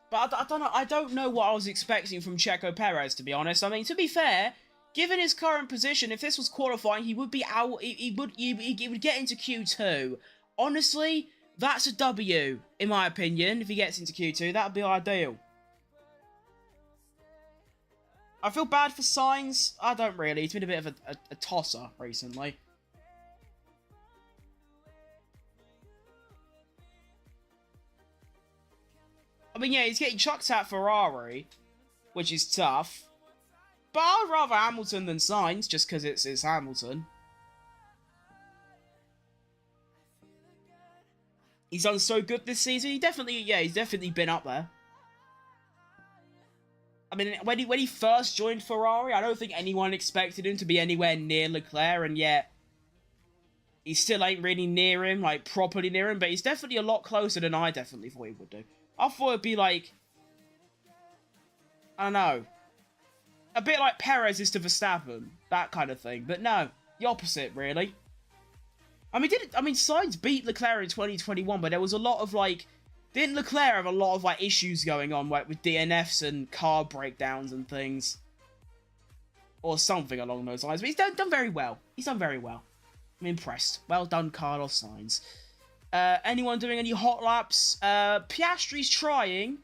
But I don't know. I don't know what I was expecting from Checo Perez, to be honest. I mean, to be fair, given his current position, if this was qualifying, he would be out. He would get into Q2. Honestly, that's a W in my opinion. If he gets into Q2, that would be ideal. I feel bad for Sainz. I don't really. He's been a bit of a tosser recently. I mean, yeah, he's getting chucked at Ferrari, which is tough. But I'd rather Hamilton than Sainz, just because it's Hamilton. He's done so good this season. He's definitely been up there. I mean, when he first joined Ferrari, I don't think anyone expected him to be anywhere near Leclerc, and yet he still ain't really near him, like properly near him, but he's definitely a lot closer than I definitely thought he would do. I thought it'd be like, I don't know, a bit like Perez is to Verstappen, that kind of thing, but no, the opposite, really. I mean, Sainz beat Leclerc in 2021, but there was a lot of, like, didn't Leclerc have a lot of, like, issues going on, like, with DNFs and car breakdowns and things? Or something along those lines. But he's done very well. He's done very well. I'm impressed. Well done, Carlos Sainz. Anyone doing any hot laps? Piastri's trying.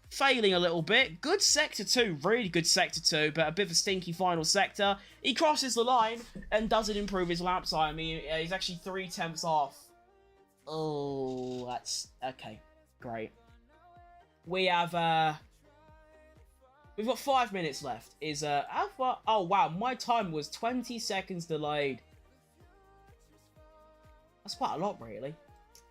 Failing a little bit. Good sector 2. Really good sector 2, but a bit of a stinky final sector. He crosses the line and doesn't improve his lap time. He's actually 3/10 off. Oh, that's... okay. Great. We have, we've got 5 minutes left. How far... oh, wow. My time was 20 seconds delayed. That's quite a lot, really.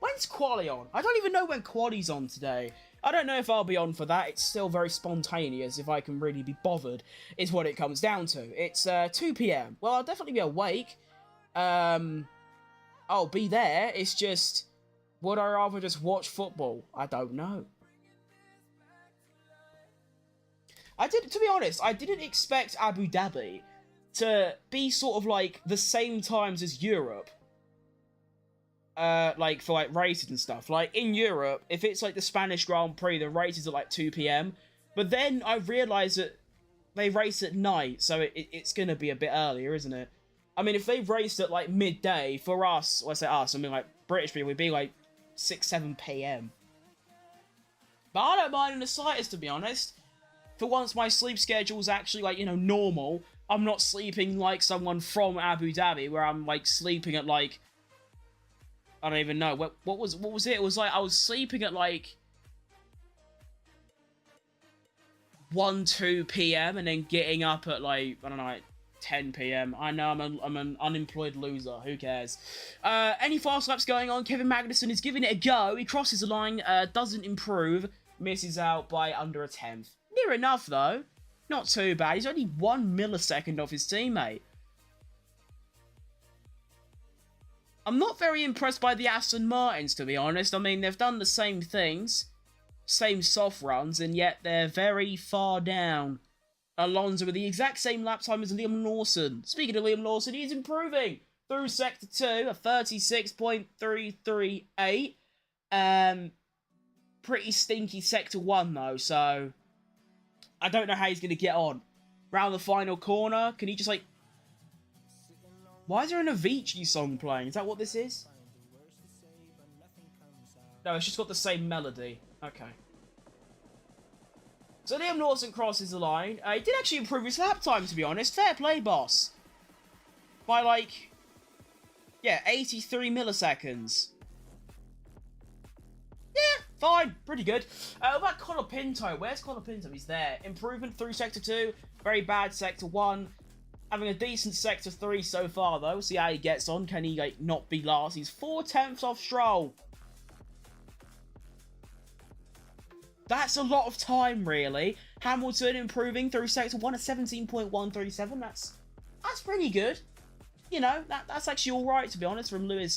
When's Quali on? I don't even know when Quali's on today. I don't know if I'll be on for that. It's still very spontaneous, if I can really be bothered, is what it comes down to. It's 2 PM. Well, I'll definitely be awake. I'll be there. It's just, would I rather just watch football? I don't know. To be honest, I didn't expect Abu Dhabi to be sort of like the same times as Europe. Like, for, like, races and stuff. Like, in Europe, if it's, like, the Spanish Grand Prix, the races are, like, 2 PM. But then I realised that they race at night, so it's gonna be a bit earlier, isn't it? I mean, if they raced at, like, midday, for us, well, I say us, I mean, like, British people, it'd be, like, 6, 7 PM. But I don't mind in the slightest, to be honest. For once my sleep schedule's actually, like, you know, normal, I'm not sleeping like someone from Abu Dhabi, where I'm, like, sleeping at, like... I don't even know. What was it? It was like I was sleeping at like 1, 2 PM and then getting up at like, I don't know, like 10 PM. I know I'm an unemployed loser. Who cares? Any fast laps going on? Kevin Magnussen is giving it a go. He crosses the line, doesn't improve, misses out by under a tenth. Near enough though. Not too bad. He's only 1 millisecond off his teammate. I'm not very impressed by the Aston Martins, to be honest. I mean, they've done the same things, same soft runs, and yet they're very far down. Alonso with the exact same lap time as Liam Lawson. Speaking of Liam Lawson, he's improving through Sector 2, a 36.338. Pretty stinky Sector 1, though, so I don't know how he's going to get on. Round the final corner, can he just, like... Why is there an Avicii song playing? Is that what this is? No, it's just got the same melody. Okay. So Liam Lawson crosses the line. He did actually improve his lap time, to be honest. Fair play, boss. By, like... yeah, 83 milliseconds. Yeah, fine. Pretty good. What about Colapinto? Where's Colapinto? He's there. Improvement through Sector 2. Very bad Sector 1. Having a decent Sector 3 so far, though. See how he gets on. Can he, like, not be last? He's 4/10 off Stroll. That's a lot of time, really. Hamilton improving through Sector 1 at 17.137. That's pretty good. You know, that's actually alright, to be honest, from Lewis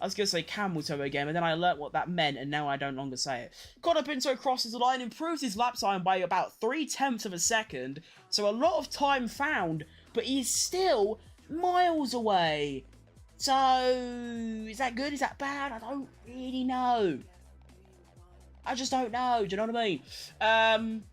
I was going to say camel toe again, but then I learnt what that meant, and now I don't longer say it. Colapinto crosses the line, improves his lap time by about 0.3 of a second, so a lot of time found, but he's still miles away. So, is that good? Is that bad? I don't really know. I just don't know, do you know what I mean?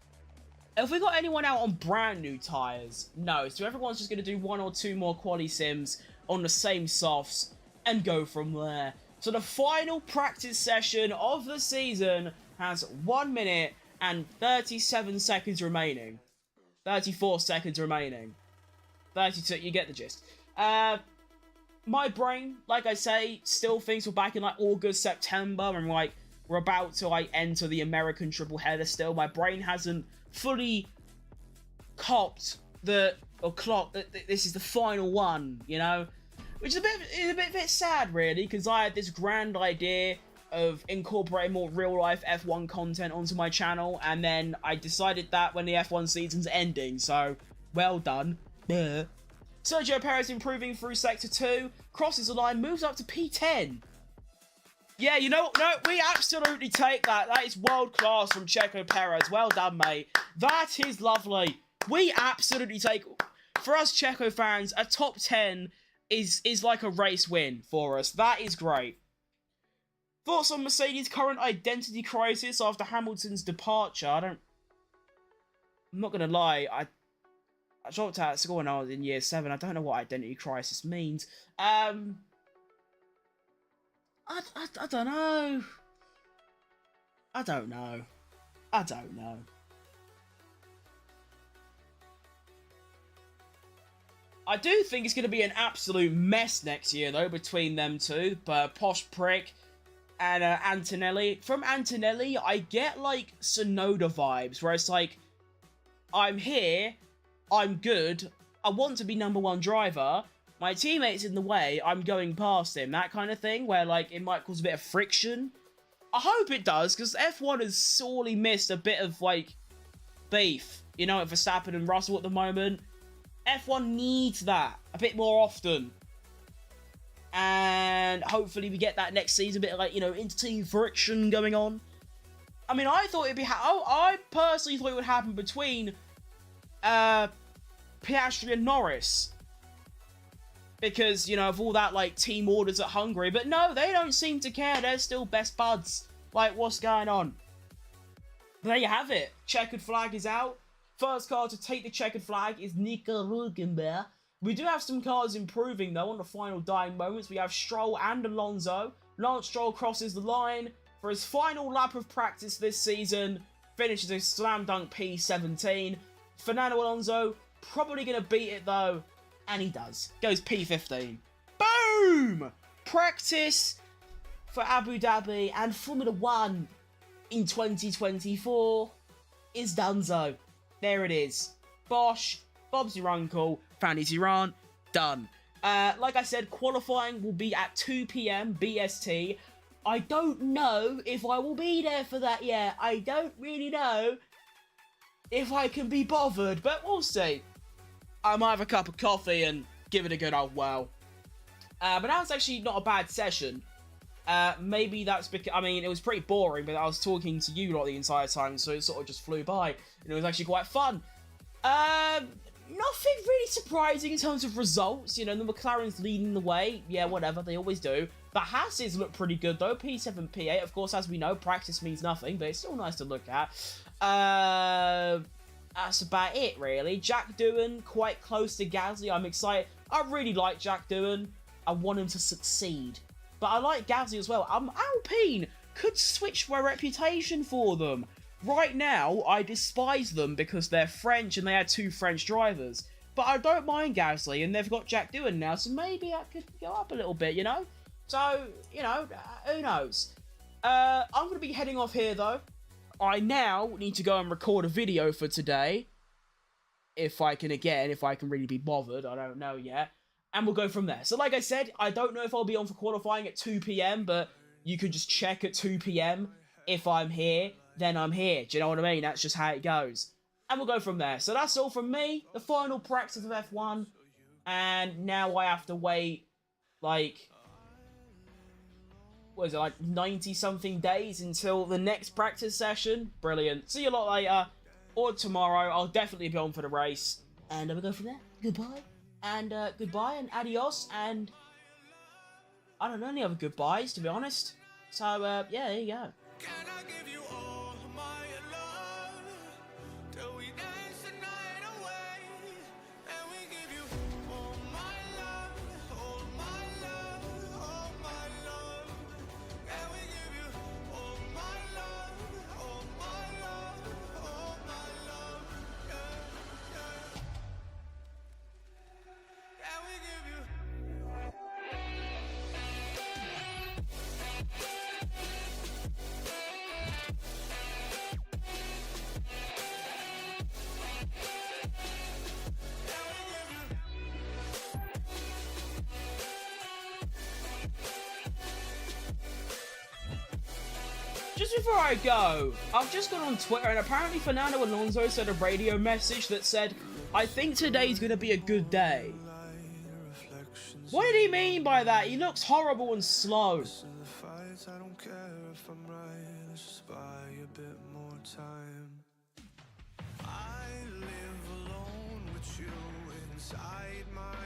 Have we got anyone out on brand new tyres? No, so everyone's just going to do 1 or 2 more quali sims on the same softs and go from there. So the final practice session of the season has 1 minute and 37 seconds remaining. 34 seconds remaining. 32, you get the gist. My brain, like I say, still thinks we're back in like August, September, and like we're about to like enter the American triple header still. My brain hasn't fully clocked that this is the final one, you know? Which is a bit sad, really, because I had this grand idea of incorporating more real-life F1 content onto my channel, and then I decided that when the F1 season's ending, so, well done. Yeah. Sergio Perez improving through Sector 2, crosses the line, moves up to P10. Yeah, you know what? No, we absolutely take that. That is world class from Checo Perez. Well done, mate. That is lovely. We absolutely take... For us Checo fans, a top 10... is like a race win for us. That is great. Thoughts on Mercedes' current identity crisis after Hamilton's departure? I'm not going to lie. I dropped out of school when I was in year 7. I don't know what identity crisis means. I don't know. I don't know. I don't know. I do think it's going to be an absolute mess next year, though, between them two. But Posh Prick and Antonelli. From Antonelli, I get, like, Sonoda vibes, where it's like, I'm here, I'm good, I want to be #1 driver, my teammate's in the way, I'm going past him. That kind of thing, where, like, it might cause a bit of friction. I hope it does, because F1 has sorely missed a bit of, like, beef, you know, with Verstappen and Russell at the moment. F1 needs that a bit more often. And hopefully we get that next season, a bit of, like, you know, inter-team friction going on. I mean, I thought it'd be... I personally thought it would happen between Piastri and Norris. Because, you know, of all that, like, team orders at Hungary. But no, they don't seem to care. They're still best buds. Like, what's going on? There you have it. Checkered flag is out. First car to take the checkered flag is Nico Hülkenberg. We do have some cars improving, though, on the final dying moments. We have Stroll and Alonso. Lance Stroll crosses the line for his final lap of practice this season. Finishes a slam dunk P17. Fernando Alonso probably going to beat it, though. And he does. Goes P15. Boom! Practice for Abu Dhabi and Formula 1 in 2024 is donezo. There it is. Bosh, Bob's your uncle, Fanny's your aunt, done. Like I said, qualifying will be at 2 PM BST. I don't know if I will be there for that yet. I don't really know if I can be bothered, but we'll see. I might have a cup of coffee and give it a good old whirl. But that was actually not a bad session. Maybe that's because, I mean, it was pretty boring, but I was talking to you lot the entire time, so it sort of just flew by, and it was actually quite fun. Nothing really surprising in terms of results, you know, the McLaren's leading the way, yeah, whatever, they always do. The Hasses look pretty good, though, P7, P8, of course, as we know, practice means nothing, but it's still nice to look at. That's about it, really. Jack Doohan, quite close to Gasly, I'm excited. I really like Jack Doohan, I want him to succeed. But I like Gasly as well. Alpine could switch my reputation for them. Right now, I despise them because they're French and they had 2 French drivers. But I don't mind Gasly, and they've got Jack Doohan now, so maybe I could go up a little bit, you know? So, you know, who knows? I'm going to be heading off here, though. I now need to go and record a video for today. If I can really be bothered. I don't know yet. And we'll go from there. So like I said, I don't know if I'll be on for qualifying at 2 PM, but you can just check at 2 PM. If I'm here, then I'm here. Do you know what I mean? That's just how it goes. And we'll go from there. So that's all from me. The final practice of F1. And now I have to wait, like, was it, like 90 something days until the next practice session. Brilliant. See you a lot later, or tomorrow. I'll definitely be on for the race, and we'll go from there. Goodbye, and adios, and I don't know any other goodbyes, to be honest. So yeah, there you go. Can I give you all my love till we dance the night away? And we give you all my love, all my love, all my love. And we give you all my love, all my love, all my love. Yeah, yeah. And we give you. Just before I go, I've just gone on Twitter and apparently Fernando Alonso sent a radio message that said, "I think today's gonna be a good day." What did he mean by that? He looks horrible and slow. I don't care if I'm right, let's just buy a bit more time. I live alone with you inside my